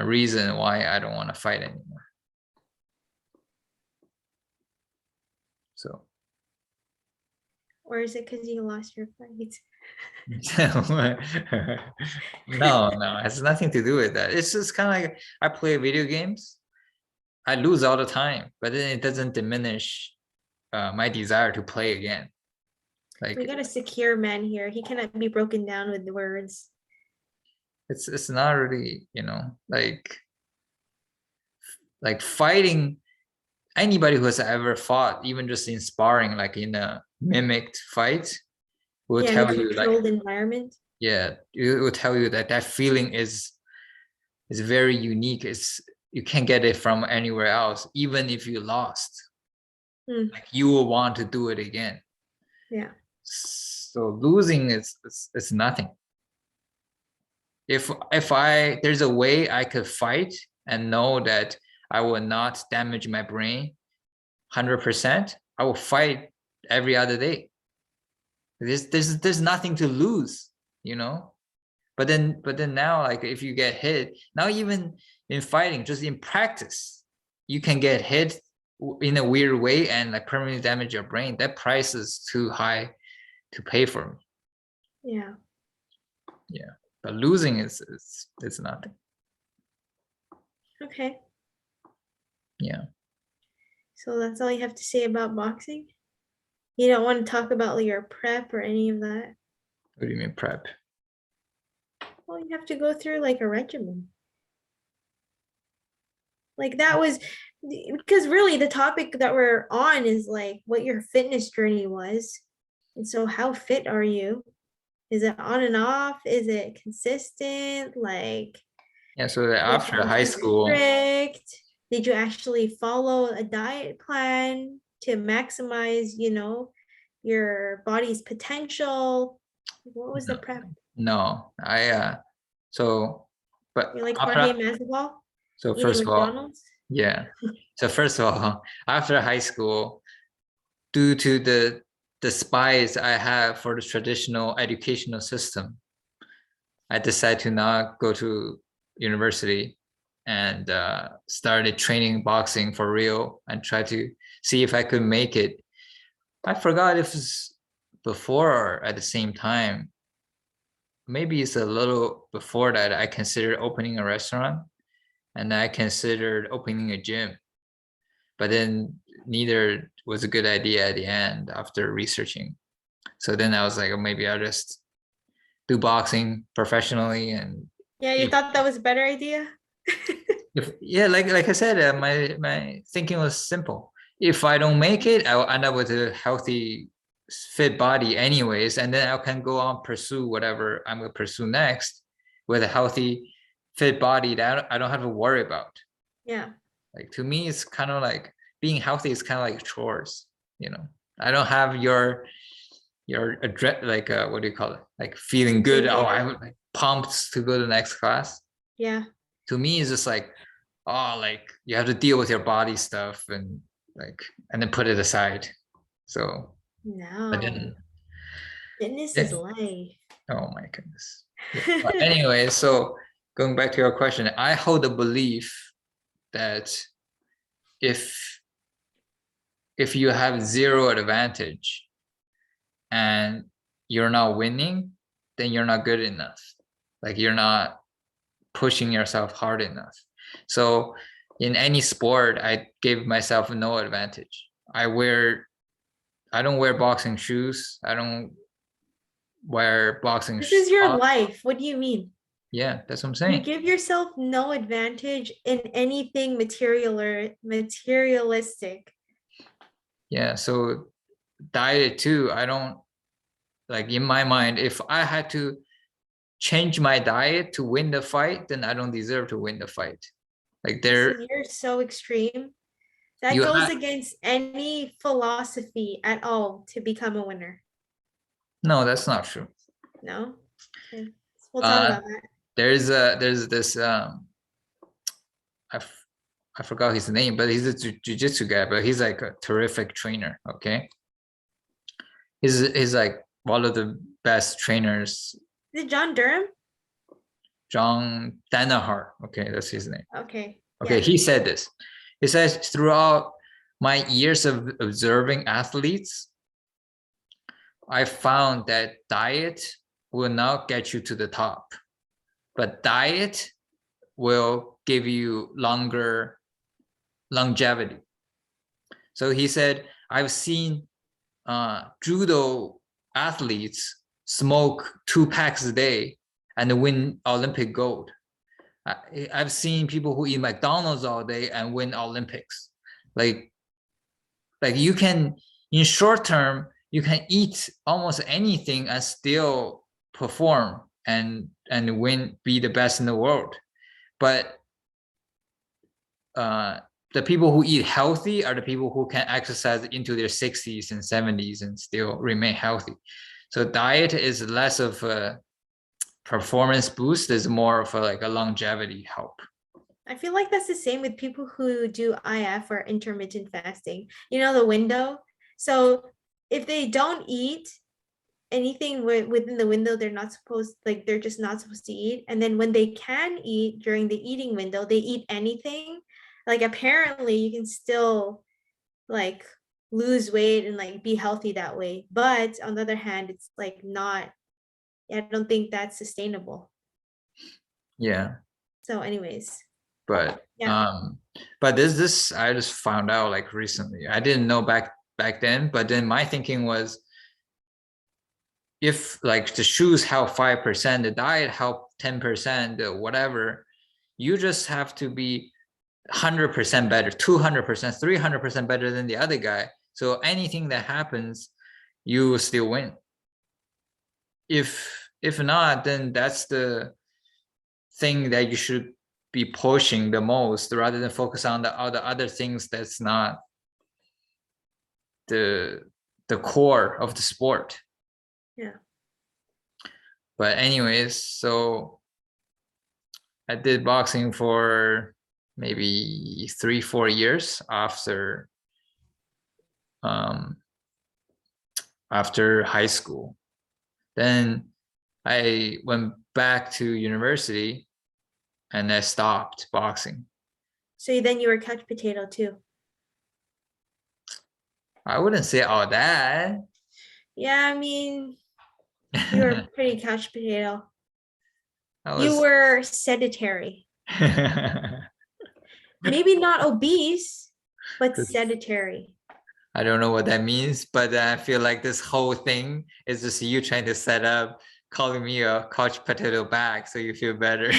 reason why I don't want to fight anymore. So Or is it because you lost your fight? no, it has nothing to do with that. It's just kind of like I play video games. I lose all the time, but then it doesn't diminish my desire to play again. Like We got a secure man here. He cannot be broken down with the words. it's not really, like fighting. Anybody who has ever fought, even just in sparring, like in a mimicked fight, will Yeah, in a tell you like, controlled environment. yeah, it will tell you that that feeling is very unique. It's you can't get it from anywhere else, even if you lost. Like you will want to do it again. Yeah. So losing is nothing. If there's a way I could fight and know that I will not damage my brain 100%, I will fight every other day. There's nothing to lose, But then now, like if you get hit, now even in fighting, just in practice, you can get hit in a weird way and like permanently damage your brain. That price is too high to pay for me. Yeah. Yeah. But losing is it's nothing. Okay. Yeah. So that's all you have to say about boxing? You don't want to talk about your prep or any of that? What do you mean prep? Well, you have to go through like a regimen. Like that was because really the topic that we're on is like what your fitness journey was. And so how fit are you? Is it on and off? Is it consistent? Like Yeah. So was after it high very school, strict? Did you actually follow a diet plan to maximize, your body's potential? What was the prep? no, so, but You're like Jorge after, Masvidal so eating first of all, McDonald's? yeah. So first of all, after high school, due to the despise I have for the traditional educational system, I decided to not go to university and started training boxing for real and try to see if I could make it. I forgot if it's before or at the same time. Maybe it's a little before that I considered opening a restaurant and I considered opening a gym. But then neither was a good idea at the end after researching. So then I was like, oh, maybe I'll just do boxing professionally. And Yeah, you if, thought that was a better idea? yeah, like I said, my thinking was simple. If I don't make it, I will end up with a healthy, fit body anyways, and then I can go on pursue whatever I'm gonna pursue next with a healthy, fit body that I don't have to worry about. Yeah. Like to me, it's kind of like being healthy is kind of like chores. I don't have your address, like what do you call it? Like feeling good. Oh, I Indicator. would like pumped to go to the next class. Yeah. To me, it's just like oh, like you have to deal with your body stuff and like, and then put it aside. So, but No, then, fitness is yeah, life. oh my goodness. Yeah. But anyway, so going back to your question, I hold the belief that if if you have zero advantage and you're not winning, then you're not good enough. Like you're not pushing yourself hard enough. So in any sport, I give myself no advantage. I don't wear boxing shoes. I don't wear boxing This is your socks. life. What do you mean? Yeah, that's what I'm You saying. give yourself no advantage in anything material or materialistic. Yeah, so diet too. I don't like in my mind, if I had to change my diet to win the fight, then I don't deserve to win the fight. Like You there, see, you're so extreme. That you goes have, against any philosophy at all to become a winner. no, that's not true. No? Okay. We'll talk Uh, about that. there's this I, f- I forgot his name, but he's a jiu-jitsu guy, but he's like a terrific trainer. Okay, he's like one of the best trainers. Is it John Durham? John Danaher. Okay, that's his name. Okay. Okay, Yeah. he said this. He says throughout my years of observing athletes, I found that diet will not get you to the top, but diet will give you longer longevity. So he said, I've seen judo athletes smoke 2 packs a day and win Olympic gold. I've seen people who eat McDonald's all day and win Olympics. Like, like you can, in short term, you can eat almost anything and still perform and win, be the best in the world. But uh, the people who eat healthy are the people who can exercise into their 60s and 70s and still remain healthy. So diet is less of a performance boost, is more of a, like a longevity help. I feel like that's the same with people who do IF or intermittent fasting. You know, the window. So if they don't eat anything within the window, they're not supposed, like, they're just not supposed to eat. And then when they can eat during the eating window, they eat anything. Like, apparently, you can still, like, lose weight and, like, be healthy that way. But on the other hand, it's, like, not, I don't think that's sustainable. Yeah. So, anyways, But yeah. this I just found out like recently. I didn't know back then, but then my thinking was if like the shoes help 5%, the diet help 10%, whatever, you just have to be 100% better, 200%, 300% better than the other guy. So anything that happens, you will still win. If not, then that's the thing that you should be pushing the most rather than focus on the other things that's not the core of the sport. Yeah. But anyways, so I did boxing for maybe 3-4 years um after high school. Then I went back to university and I stopped boxing. So then you were couch potato too. I wouldn't say all that. Yeah, I mean, you were pretty couch potato. I You was were sedentary. Maybe not obese, but sedentary. I don't know what that means, but I feel like this whole thing is just you trying to set up calling me a couch potato back so you feel better. No,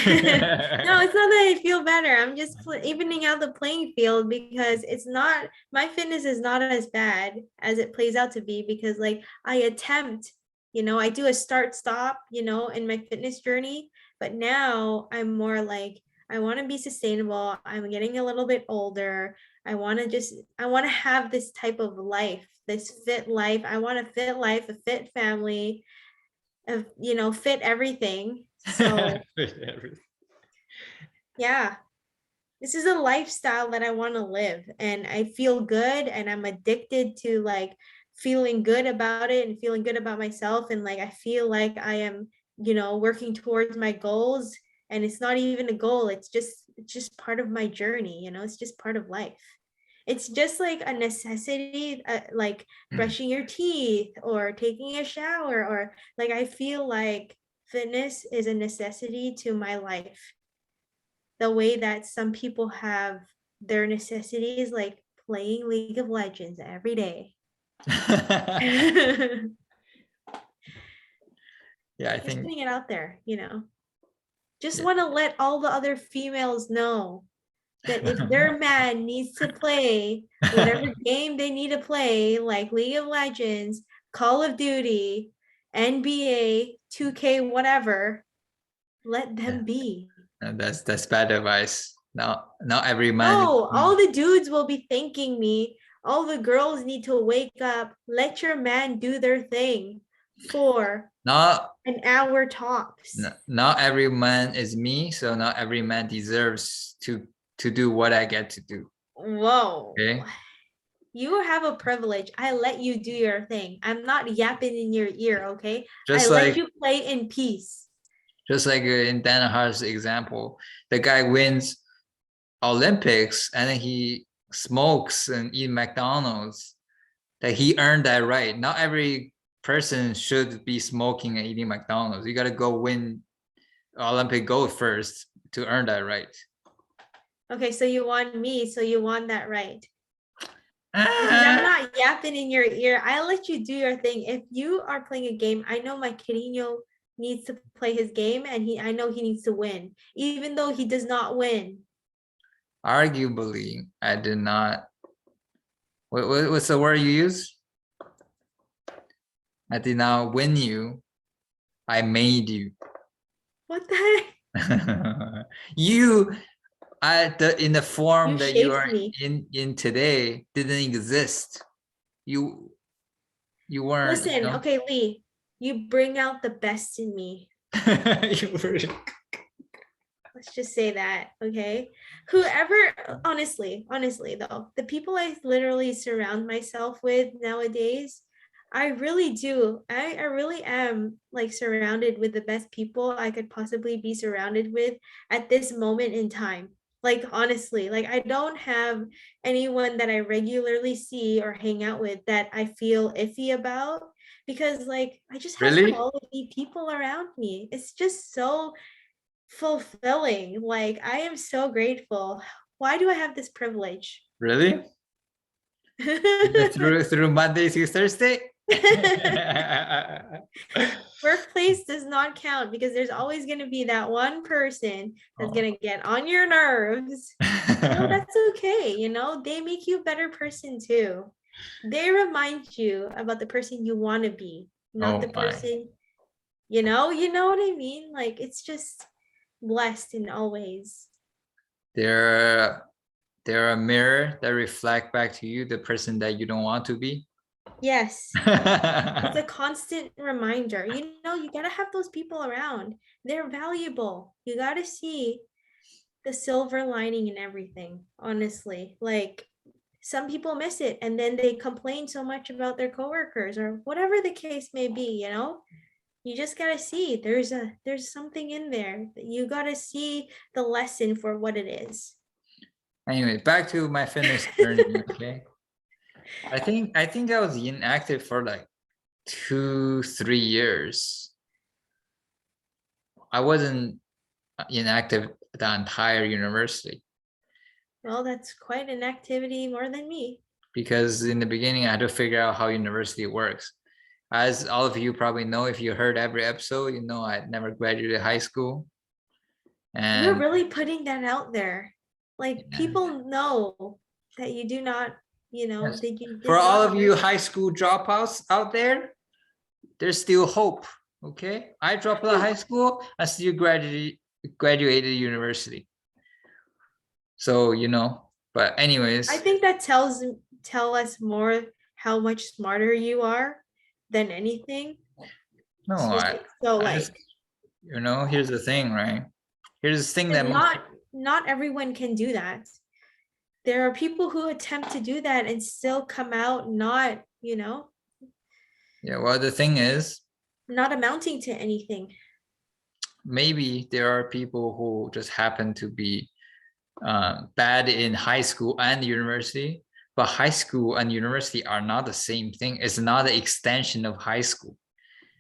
it's not that I feel better. I'm just evening out the playing field because it's not, my fitness is not as bad as it plays out to be because, like, I attempt, I do a start stop, in my fitness journey. But now I'm more like, I want to be sustainable. I'm getting a little bit older. I want to have this type of life, this fit life. I want a fit life, a fit family, of, fit everything. So yeah. this is a lifestyle that I want to live, and I feel good, and I'm addicted to like feeling good about it and feeling good about myself, and like I feel like I am, working towards my goals, and it's not even a goal, it's just part of my journey, it's just part of life. It's just like a necessity, like brushing your teeth or taking a shower, or like I feel like fitness is a necessity to my life, the way that some people have their necessities, like playing League of Legends every day. Just Yeah, I think putting it out there, just yeah. want to let all the other females know that if their man needs to play whatever game they need to play, like League of Legends, Call of Duty, NBA, 2K, whatever, let Yeah. them be. And that's bad advice. Not every man is No, all me. the dudes will be thanking me. All the girls need to wake up. Let your man do their thing for Not an hour tops. not every man is me, so not every man deserves to do what I get to do. Whoa. Okay. You have a privilege. I let you do your thing. I'm not yapping in your ear, okay? I Just let like you play in peace. in Danahar's example, the guy wins Olympics and then he smokes and eat McDonald's. That he earned that right. Not every person should be smoking and eating McDonald's. You got to go win Olympic gold first to earn that right. Okay, so you want me, so you want that right. Because I'm Ah, not yapping in your ear. I let you do your thing. If you are playing a game, I know my Quirino needs to play his game, and I know he needs to win, even though he does not win. arguably, I did not. What's the word you use? I did not win you. I made you. What the heck? You, in the You form that you shaped are me. in today, didn't exist. You you weren't. Listen, okay, Lee, you bring out the best in me. You were. Let's just say that, okay? Whoever, honestly though, the people I literally surround myself with nowadays, I really do. I really am like surrounded with the best people I could possibly be surrounded with at this moment in time. Like honestly, like I don't have anyone that I regularly see or hang out with that I feel iffy about, because like I just have Really? quality people around me. It's just so fulfilling. Like I am so grateful. Why do I have this privilege? Really? Through Monday to Thursday? Workplace does not count because there's always going to be that one person that's Oh. going to get on your nerves. That's okay. They make you a better person too. They remind you about the person you want to be, not the Oh my. person, you know what I mean? Like it's just blessed in all ways. They're they're a mirror that reflect back to you the person that you don't want to be. Yes. It's a constant reminder. You got to have those people around. They're valuable. You got to see the silver lining in everything, honestly. Like some people miss it and then they complain so much about their coworkers or whatever the case may be. You just got to see there's something in there. You got to see the lesson for what it is. Anyway, back to my fitness journey. Okay. I think I was inactive for like 2-3 years. I wasn't inactive the entire university Well, that's quite an activity more than me. because in the beginning I had to figure out how university works. As all of you probably know, if you heard every episode, you know I never graduated high school. You're And really putting that out there. Like yeah, people know that you do not, yes. that you For did all not of you graduate. high school dropouts out there, there's still hope. Okay. I dropped out of high school, I still graduated university. So but I anyways, think that tell us more how much smarter you are than anything. no, It's just I so I just like here's the thing, right? Here's the thing it's that most not not everyone can do that. There are people who attempt to do that and still come out not, Yeah, well, the thing is, not amounting to anything. maybe there are people who just happen to be bad in high school and university, but high school and university are not the same thing. It's not an extension of high school.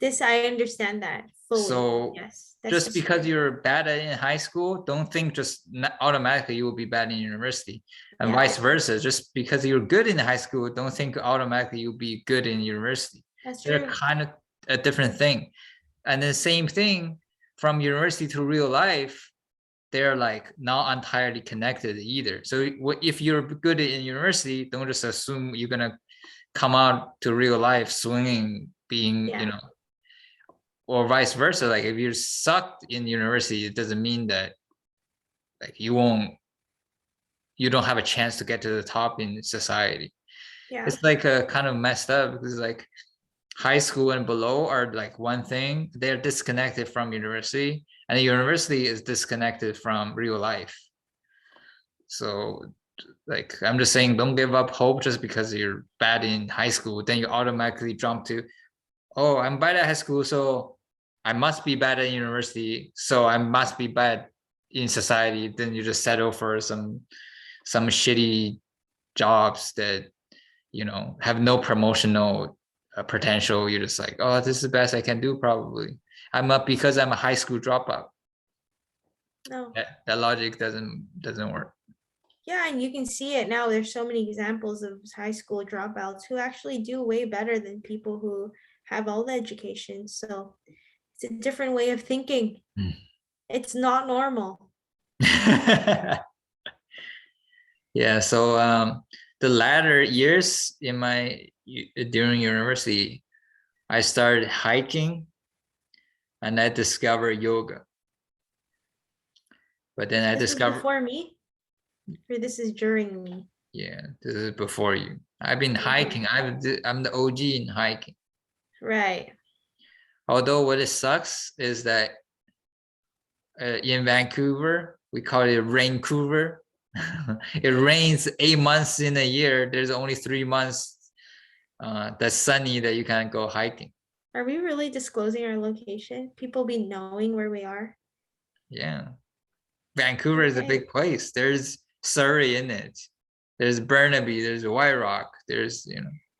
This, I understand that fully. So Yes, that's just just because true. you're bad at it in high school, don't think just automatically you will be bad in university, and Yeah, vice versa. Just because you're good in high school, don't think automatically you'll be good in university. that's They're true. kind of a different thing. And the same thing from university to real life, they're like not entirely connected either. So if you're good in university, don't just assume you're gonna come out to real life swinging, being, Yeah, or vice versa. Like if you're sucked in university, it doesn't mean that like you don't have a chance to get to the top in society. yeah, It's like a kind of messed up because like high school and below are like one thing. They're disconnected from university, and the university is disconnected from real life. So like I'm just saying, don't give up hope just because you're bad in high school. Then you automatically jump to, oh, I'm bad at high school, so I must be bad at university, so I must be bad in society. Then you just settle for some shitty jobs that have no promotional potential. You're just like, oh, this is the best I can do probably. I'm up because I'm a high school dropout. no. That logic doesn't work. Yeah, and you can see it now. There's so many examples of high school dropouts who actually do way better than people who have all the education. So it's a different way of thinking. It's not normal. Yeah, so the latter years in during university, I started hiking and I discovered yoga. But then I This is discovered, before me, or this is during me. yeah, this is before you. I've been Mhm. hiking. I'm the OG in hiking. Right. Although what it sucks is that in Vancouver, we call it Raincouver. It rains 8 months in a year. There's only 3 months that's sunny that you can go hiking. Are we really disclosing our location? People be knowing where we are? Yeah. Vancouver is a Okay. big place. There's Surrey in it. There's Burnaby, there's White Rock, there's,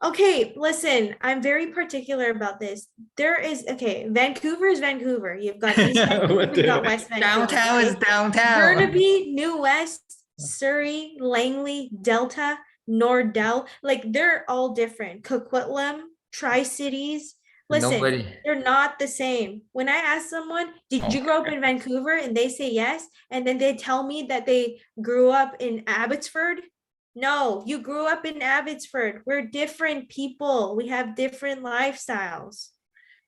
Okay, listen, I'm very particular about this. There is, okay, Vancouver is Vancouver. You've got East Vancouver, What you've got the West Vancouver, downtown is okay? downtown. Burnaby, New West, Surrey, Langley, Delta, Nordell, like they're all different. Coquitlam, Tri-Cities. Listen, Nobody. they're not the same. When I ask someone, did Oh you my grow up God. in Vancouver? And they say yes, and then they tell me that they grew up in Abbotsford. No, you grew up in Abbotsford. We're different people. We have different lifestyles.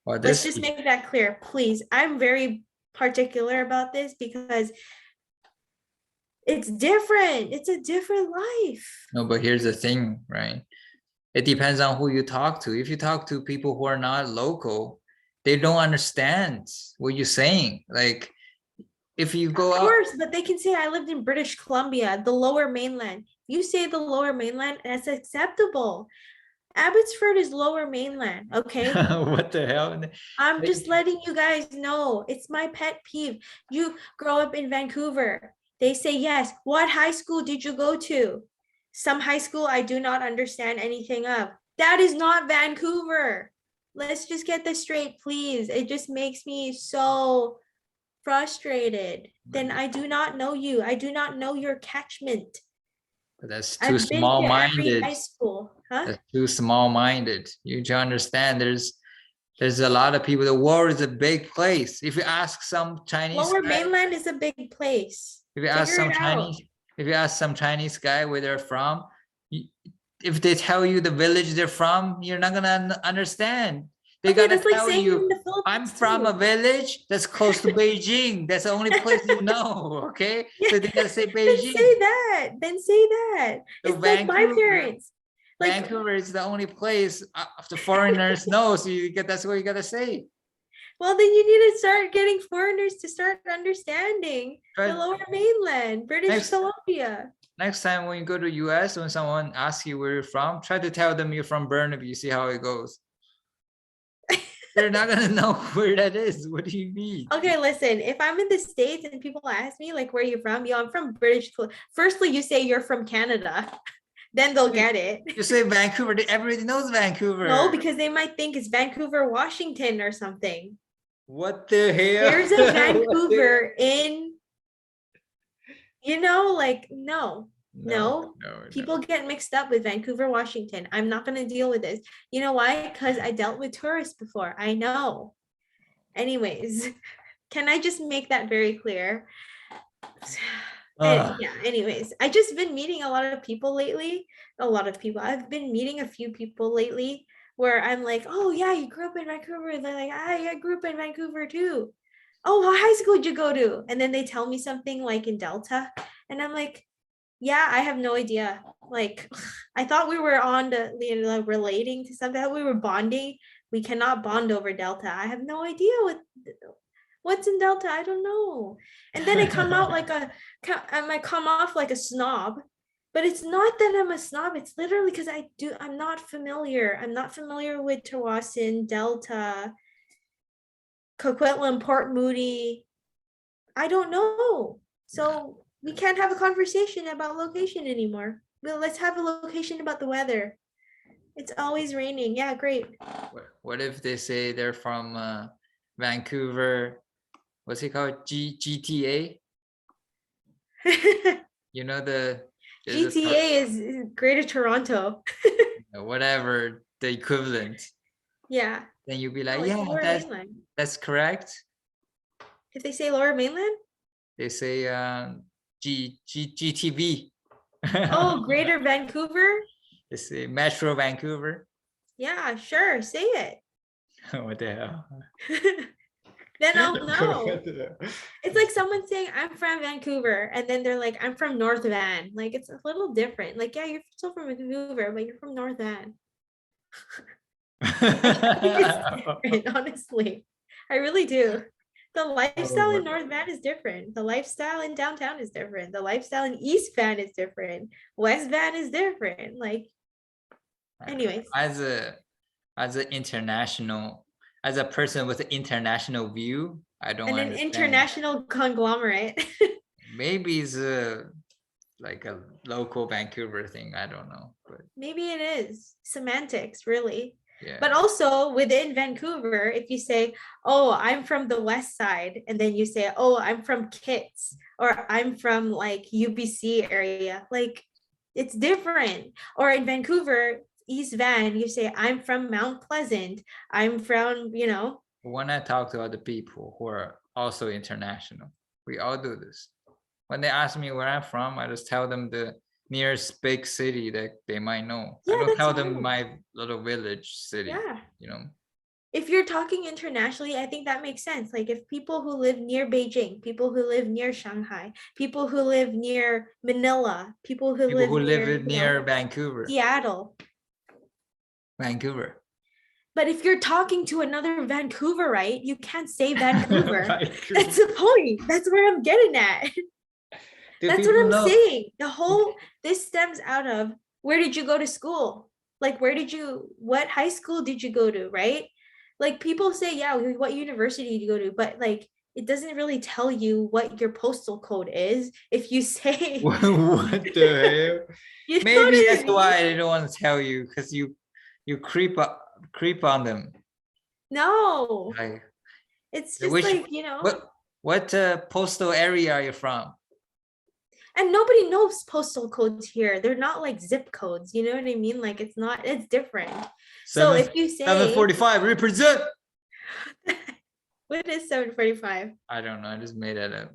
Well, Let's this just make that clear, please. I'm very particular about this because it's different. It's a different life. no, but here's the thing, right? It depends on who you talk to. If you talk to people who are not local, they don't understand what you're saying. Like if you Of go out, course, but they can say I lived in British Columbia, the lower mainland. You say the lower mainland, that's acceptable. Abbotsford is lower mainland, okay? what the hell? I'm Like, just letting you guys know. It's my pet peeve. You grow up in Vancouver. They say yes. What high school did you go to? Some high school I do not understand anything of. That is not Vancouver. Let's just get this straight, please. It just makes me so frustrated. Then I do not know you. I do not know your catchment. but that's too I've been to every small-minded. high school. Huh? That's too small-minded. You to understand there's a lot of people. The world is a big place. If you ask some Chinese Lower guy, mainland is a big place. if you ask Figure some it out. Chinese, if you ask some Chinese guy where they're from, if they tell you the village they're from, you're not gonna understand. They Okay, gotta that's like tell saying in you, the I'm Philippines from a too. village that's close to Beijing. That's the only place you know. Okay, Yeah, so they gotta say then Beijing. say that. Then say that. So It's like my Vancouver, parents. Like Vancouver is the only place the foreigners know. So that's what you gotta say. Well, then you need to start getting foreigners to start understanding the Try Lower Mainland, British next Columbia. next time when you go to US, when someone asks you where you're from, try to tell them you're from Burnaby. You see how it goes. They're not gonna know where that is. What do you mean? Okay, listen, if I'm in the States and people ask me, like, where you from? Yo, I'm from British Columbia. Firstly, you say you're from Canada, then they'll get it. You say Vancouver, everybody knows Vancouver. No, because they might think it's Vancouver, Washington or something. What the hell? There's a Vancouver in, like, no. People get mixed up with Vancouver, Washington. I'm not going to deal with this. You know why? Because I dealt with tourists before. I know. Anyways, can I just make that very clear? Yeah, anyways, I just been meeting a lot of people lately. I've been meeting a few people lately where I'm like, oh yeah, you grew up in Vancouver. And they're like, I grew up in Vancouver too. Oh, what high school did you go to? And then they tell me something like in Delta. And I'm like, yeah, I have no idea. Like, I thought we were on the relating to something. I thought we were bonding. We cannot bond over Delta. I have no idea what's in Delta. I don't know. And then I come out I might come off like a snob, but it's not that I'm a snob. It's literally because I'm not familiar. I'm not familiar with Tawasin, Delta, Coquitlam, Port Moody. I don't know. So we can't have a conversation about location anymore. But let's have a location about the weather. It's always raining. Yeah, great. What if they say they're from Vancouver? What's it called? GTA? You know GTA is Greater Toronto. whatever the equivalent. Yeah. Then you'll be like, Like yeah, Lower Mainland. that's correct. If they say Lower Mainland? They say GTV. Oh, Greater Vancouver? They say Metro Vancouver. Yeah, sure. Say it. What the hell? Then I'll know. It's like someone saying, I'm from Vancouver. And then they're like, I'm from North Van. Like, it's a little different. Like, yeah, you're still from Vancouver, but you're from North Van. It's different, honestly. I really do. The lifestyle in North Van is different. The lifestyle in downtown is different. The lifestyle in East Van is different. West Van is different. Like, anyways. As a person with an international view, I don't and understand. An international conglomerate. Maybe it's like a local Vancouver thing. I don't know, but maybe it is semantics, really. yeah. But also within Vancouver, if you say, oh, I'm from the West Side, and then you say, oh, I'm from Kits, or I'm from like UBC area, like it's different. Or in Vancouver, East Van, you say, I'm from Mount Pleasant. I'm from, When I talk to other people who are also international, we all do this. When they ask me where I'm from, I just tell them the nearest big city that they might know. Yeah, I don't that's tell them fine. my little village city. Yeah. If you're talking internationally, I think that makes sense. Like if people who live near Beijing, people who live near Shanghai, people who live near Manila, people who live near Vancouver. Seattle. Vancouver. But if you're talking to another Vancouverite, you can't say Vancouver. That's the point. That's where I'm getting at. That's what I'm saying. This stems out of, where did you go to school? Like, what high school did you go to, right? Like people say, yeah, what university did you go to? But like, it doesn't really tell you what your postal code is. If you say, what the hell? Maybe that's why I don't want to tell you, because you creep on them. No, like, it's just what postal area are you from? And nobody knows postal codes here. They're not like zip codes. You know what I mean? Like it's different. So if you say 745 represent. What is 745? I don't know. I just made it up.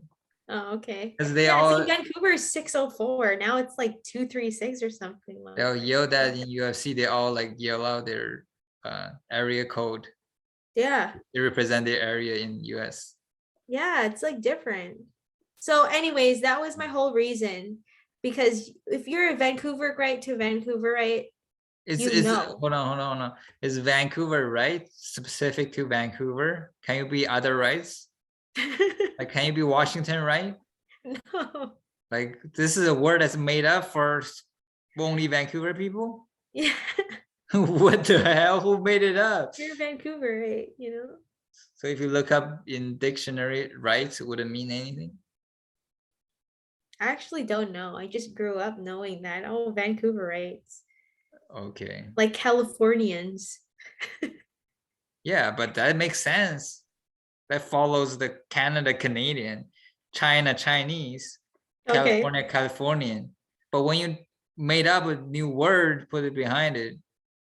Oh, okay. Because Vancouver is 604. Now it's like 236 or something. They'll yell that in UFC. They all like yell out their area code. Yeah. They represent their area in US. Yeah, it's like different. So anyways, that was my whole reason. Because if you're a Vancouverite to Vancouverite, It's hold on. Is Vancouver right? Specific to Vancouver? Can you be other rights? Like, can you be Washington right? No. Like, this is a word that's made up for only Vancouver people? Yeah. What the hell? Who made it up? You're Vancouver, right? You know? So if you look up in dictionary, rights wouldn't mean anything. I actually don't know. I just grew up knowing that. Oh, Vancouverites. Okay. Like Californians. Yeah, but that makes sense. That follows the Canada Canadian, China Chinese, Okay. California Californian. But when you made up a new word, put it behind it,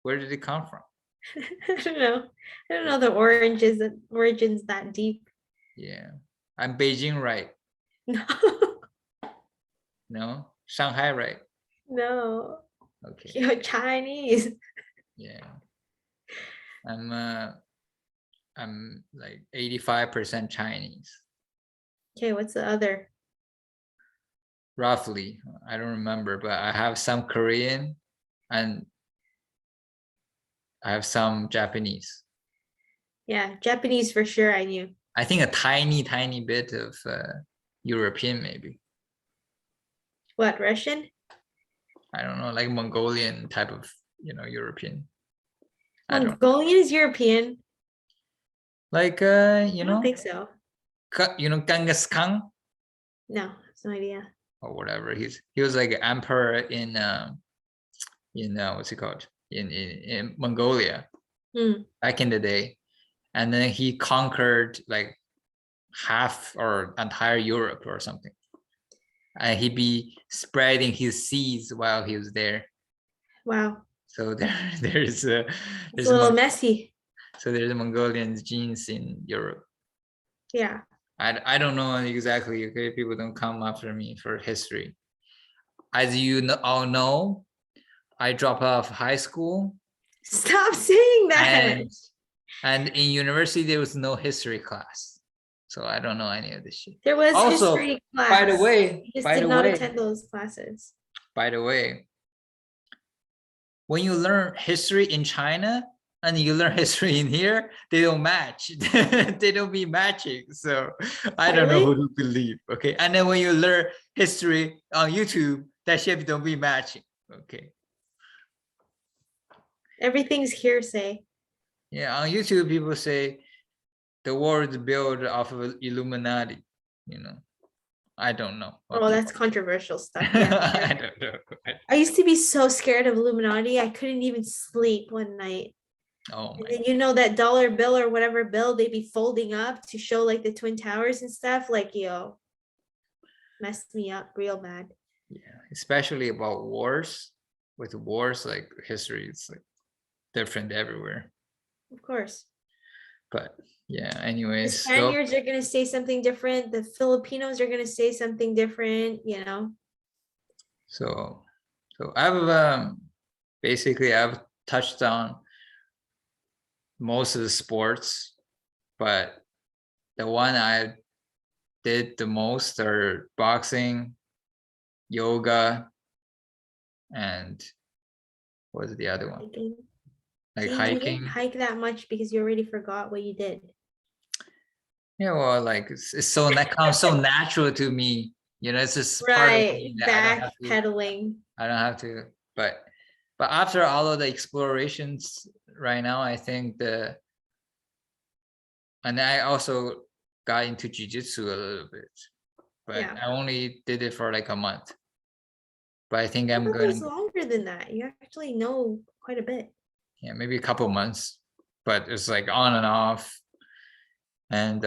where did it come from? I don't know. I don't know the origins that deep. Yeah. I'm Beijing right. No. No? Shanghai right. No. Okay. You're Chinese. Yeah. I'm like 85% Chinese. Okay, what's the other? Roughly. I don't remember, but I have some Korean and I have some Japanese. Yeah, Japanese for sure I knew. I think a tiny bit of European, maybe. What, Russian? I don't know, like Mongolian type of, European. I don't Mongolian is European. like, I don't think so. Genghis Khan No, I have no idea. or whatever. He was like emperor in what's it called in Mongolia back in the day, and then he conquered like half or entire Europe or something. And he'd be spreading his seeds while he was there. Wow. So there's It's a little messy. So there's Mongolian genes in Europe. Yeah. I don't know exactly. Okay, people don't come after me for history. As you all know, I dropped off high school. Stop saying that. And in university there was no history class, so I don't know any of this shit. There was Also, history class. by the way, You just did not attend those classes. By the way, when you learn history in China and you learn history in here, they don't match. They don't be matching. So I don't know who to believe. Okay. And then when you learn history on YouTube, that shit don't be matching. Okay. Everything's hearsay. Yeah, on YouTube, people say the world is built off of Illuminati, I don't know. Oh, that's controversial stuff. Yeah, sure. I don't know. I used to be so scared of Illuminati. I couldn't even sleep one night. Oh my. And then that dollar bill or whatever bill they'd be folding up to show like the Twin Towers and stuff. Like, messed me up real bad. Yeah, especially about wars. With wars, like history, it's like different everywhere. Of course. But yeah, anyways. The Spaniards are gonna say something different. The Filipinos are gonna say something different, So I've touched on most of the sports, but the one I did the most are boxing, yoga, and what was the other one? Hiking. Like See, hiking. You didn't hike that much because you already forgot what you did. Yeah, well, like it's so comes so natural to me. It's just right. part of me that Backpedaling. I don't have to. But after all of the explorations right now, I think and I also got into jiu-jitsu a little bit, but yeah. I only did it for like a month. But I think I'm going longer than that. You actually know quite a bit. Yeah, maybe a couple months, but it's like on and off. And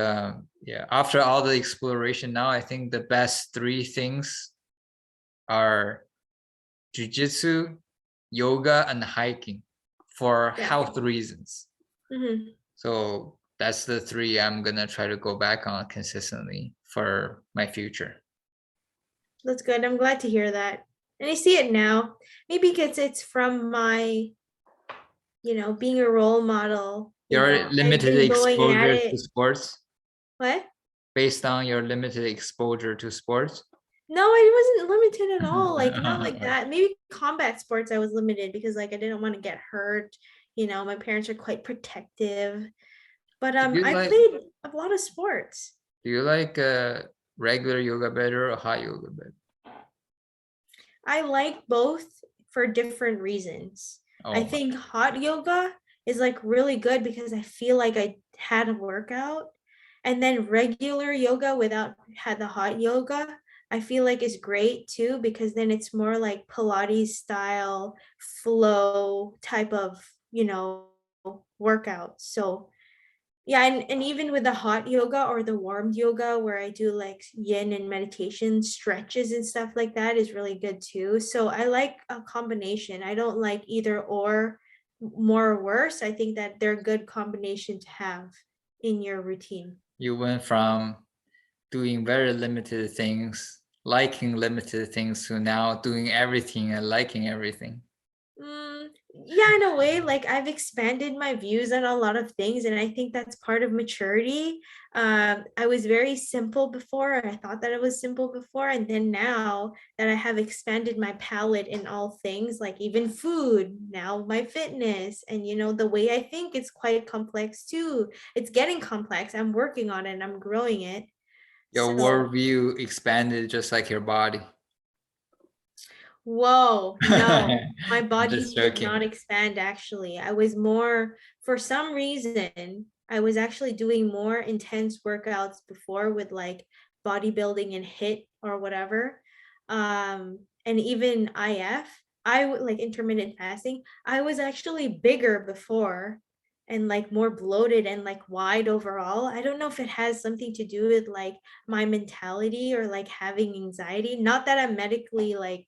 yeah, after all the exploration now, I think the best three things are jiu-jitsu, yoga, and hiking for health reasons. Mm-hmm. So that's the three I'm gonna try to go back on consistently for my future. That's good. I'm glad to hear that. And I see it now. Maybe because it's from my, being a role model. Your limited exposure to sports? What? Based on your limited exposure to sports? No, I wasn't limited at all. Like not like that. Maybe combat sports I was limited because like I didn't want to get hurt. You know, my parents are quite protective. But Do you I like played a lot of sports. do you like regular yoga better or hot yoga better? I like both for different reasons. I Oh my. think hot yoga is like really good because I feel like I had a workout. And then regular yoga without had the hot yoga, I feel like is great too because then it's more like Pilates style flow type of, workout. So yeah, and even with the hot yoga or the warm yoga where I do like yin and meditation stretches and stuff like that is really good too. So I like a combination. I don't like either or more or worse. I think that they're a good combination to have in your routine. You went from doing very limited things, liking limited things, to now doing everything and liking everything. Yeah, in a way, like I've expanded my views on a lot of things, and I think that's part of maturity. I was very simple before. I thought that I was simple before, and then now that I have expanded my palette in all things, like even food, now my fitness, and the way I think it's quite complex too. It's getting complex. I'm working on it and I'm growing it. Your So worldview expanded just like your body. whoa, no, my I'm just body did not joking. expand actually. I was more, for some reason, I was actually doing more intense workouts before with like bodybuilding and HIIT or whatever. And even I would like intermittent fasting. I was actually bigger before and like more bloated and like wide overall. I don't know if it has something to do with like my mentality or like having anxiety. Not that I'm medically like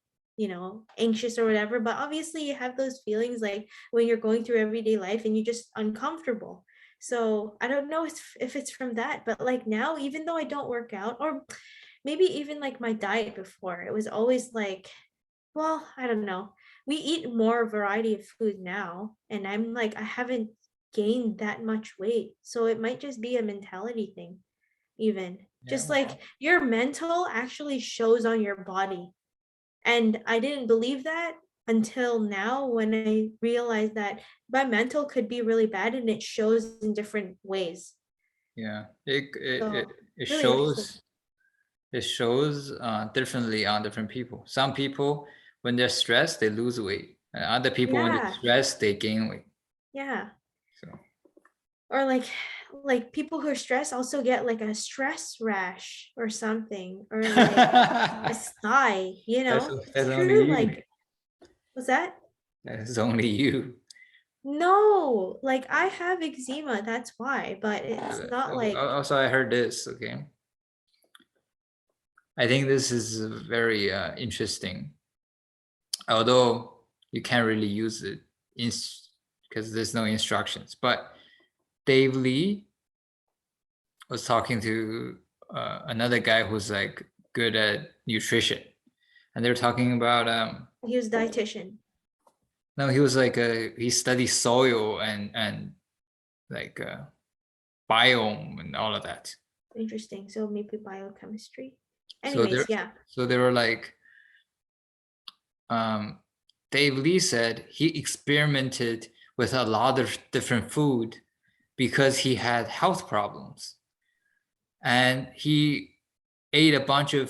anxious or whatever, but obviously you have those feelings like when you're going through everyday life and you're just uncomfortable. So I don't know if it's from that, but like now, even though I don't work out, or maybe even like my diet before, it was always like, well, I don't know. We eat more variety of food now, and I'm like, I haven't gained that much weight. So it might just be a mentality thing, even. Yeah, Just like your mental actually shows on your body, and I didn't believe that until now when I realized that my mental could be really bad and it shows in different ways. yeah. It it it, So it really interesting. shows it shows differently on different people. Some people, when they're stressed, they lose weight. And other people, when they're Yeah. stressed, they gain weight. Yeah. So Or like people who are stressed also get like a stress rash or something, or like a that's sigh, it's that's only true. you. Like, what's that? That's only you. No, like I have eczema, that's why, but it's not like, Also, I heard this. Okay, I think this is very interesting. Although you can't really use it in because there's no instructions. But Dave Lee was talking to another guy who's like good at nutrition, and they're talking about he was dietitian. no, he was like he studies soil and like biome and all of that. Interesting. So maybe biochemistry. So Anyways, yeah. they were like um, Dave Lee said he experimented with a lot of different food because he had health problems, and he ate a bunch of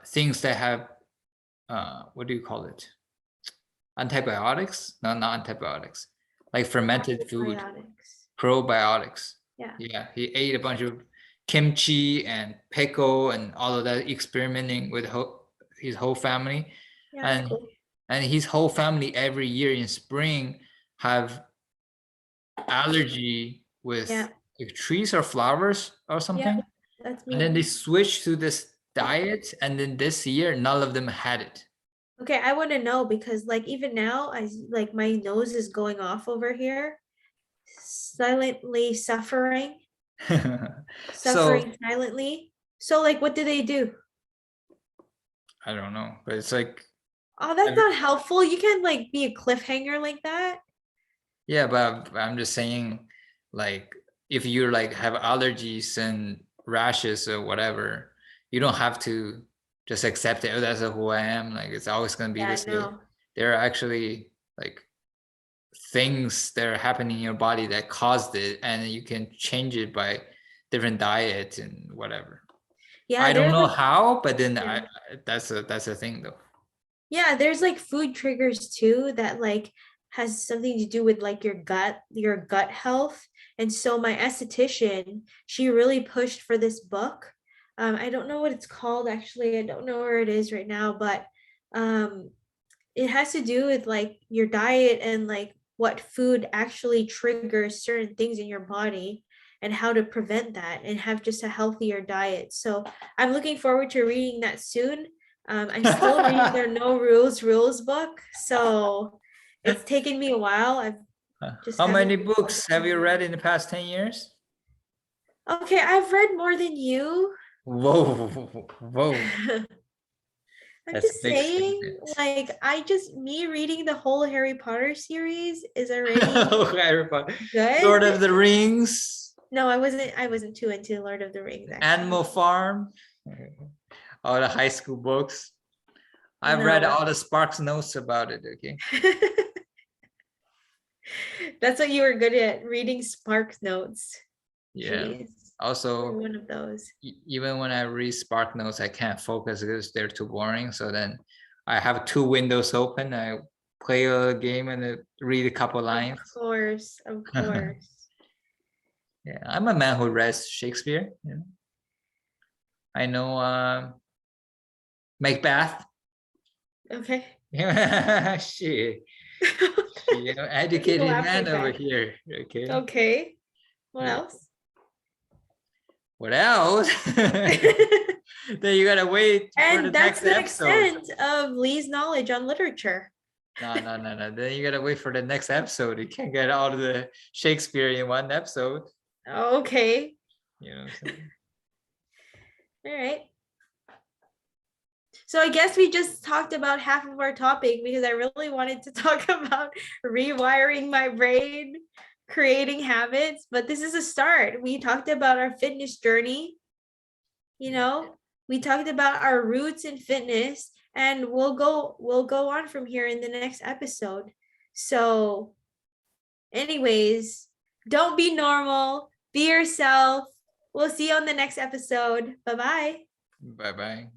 things that have what do you call it? Antibiotics? No, not antibiotics. Like fermented food, Probiotics. probiotics. Yeah. Yeah, he ate a bunch of kimchi and pickle and all of that, experimenting with his whole family, Yeah, that's and cool. his whole family every year in spring have allergy with Yeah. like trees or flowers or Yeah. something, That's and then me. they switched to this diet, and then this year none of them had it. Okay, I want to know because like even now, I like my nose is going off over here, silently suffering, So suffering silently. So like what do they do? I don't know, but it's like Oh, that's every, not helpful. You can't like be a cliffhanger like that. yeah, but I'm just saying, like, if you like have allergies and rashes or whatever, you don't have to. just accept it. Oh, that's who I am. Like it's always gonna be Yeah, this way. no. There are actually like things that are happening in your body that caused it, and you can change it by different diet and whatever. Yeah, I don't there's know like how, but then yeah. that's a thing though. Yeah, there's like food triggers too that like has something to do with like your gut health. And so my esthetician, she really pushed for this book. I don't know what it's called actually. I don't know where it is right now, but um it has to do with like your diet and like what food actually triggers certain things in your body and how to prevent that and have just a healthier diet. So I'm looking forward to reading that soon. I'm still reading their No Rules book, so it's taken me a while. I've just How haven't many been books have you focusing on read in the past 10 years? it. Okay, I've read more than you. Whoa, whoa, I'm that's a just big saying, statement. like, I just me reading the whole Harry Potter series is already Harry Potter. good. Lord of the Rings, No, I wasn't too into Lord of the Rings Animal actually. Farm, all the high school books. I've read No. all the Sparks notes about it. Okay. That's what you were good at, reading Spark Notes. Yeah. Jeez. You're Also, one of those. even when I read Spark notes, I can't focus because they're too boring. So then I have two windows open. I play a game and read a couple Of lines. course, of course. Yeah, I'm a man who reads Shakespeare. You know? I know Macbeth. Okay. Yeah, shit. You know, Why do you educated laugh man like over that? here. Okay. Okay. What Yeah. else? What else? Then you gotta wait for the And that's next the episode. extent of Lee's knowledge on literature. No, no, no, no. Then you gotta wait for the next episode. You can't get all of the Shakespeare in one episode. Okay. You know what I'm saying? All right. So I guess we just talked about half of our topic because I really wanted to talk about rewiring my brain, creating habits, but this is a start. We talked about our fitness journey, you know, we talked about our roots in fitness, and we'll go on from here in the next episode. So anyways, don't be normal, be yourself. We'll see you on the next episode. Bye-bye. Bye bye.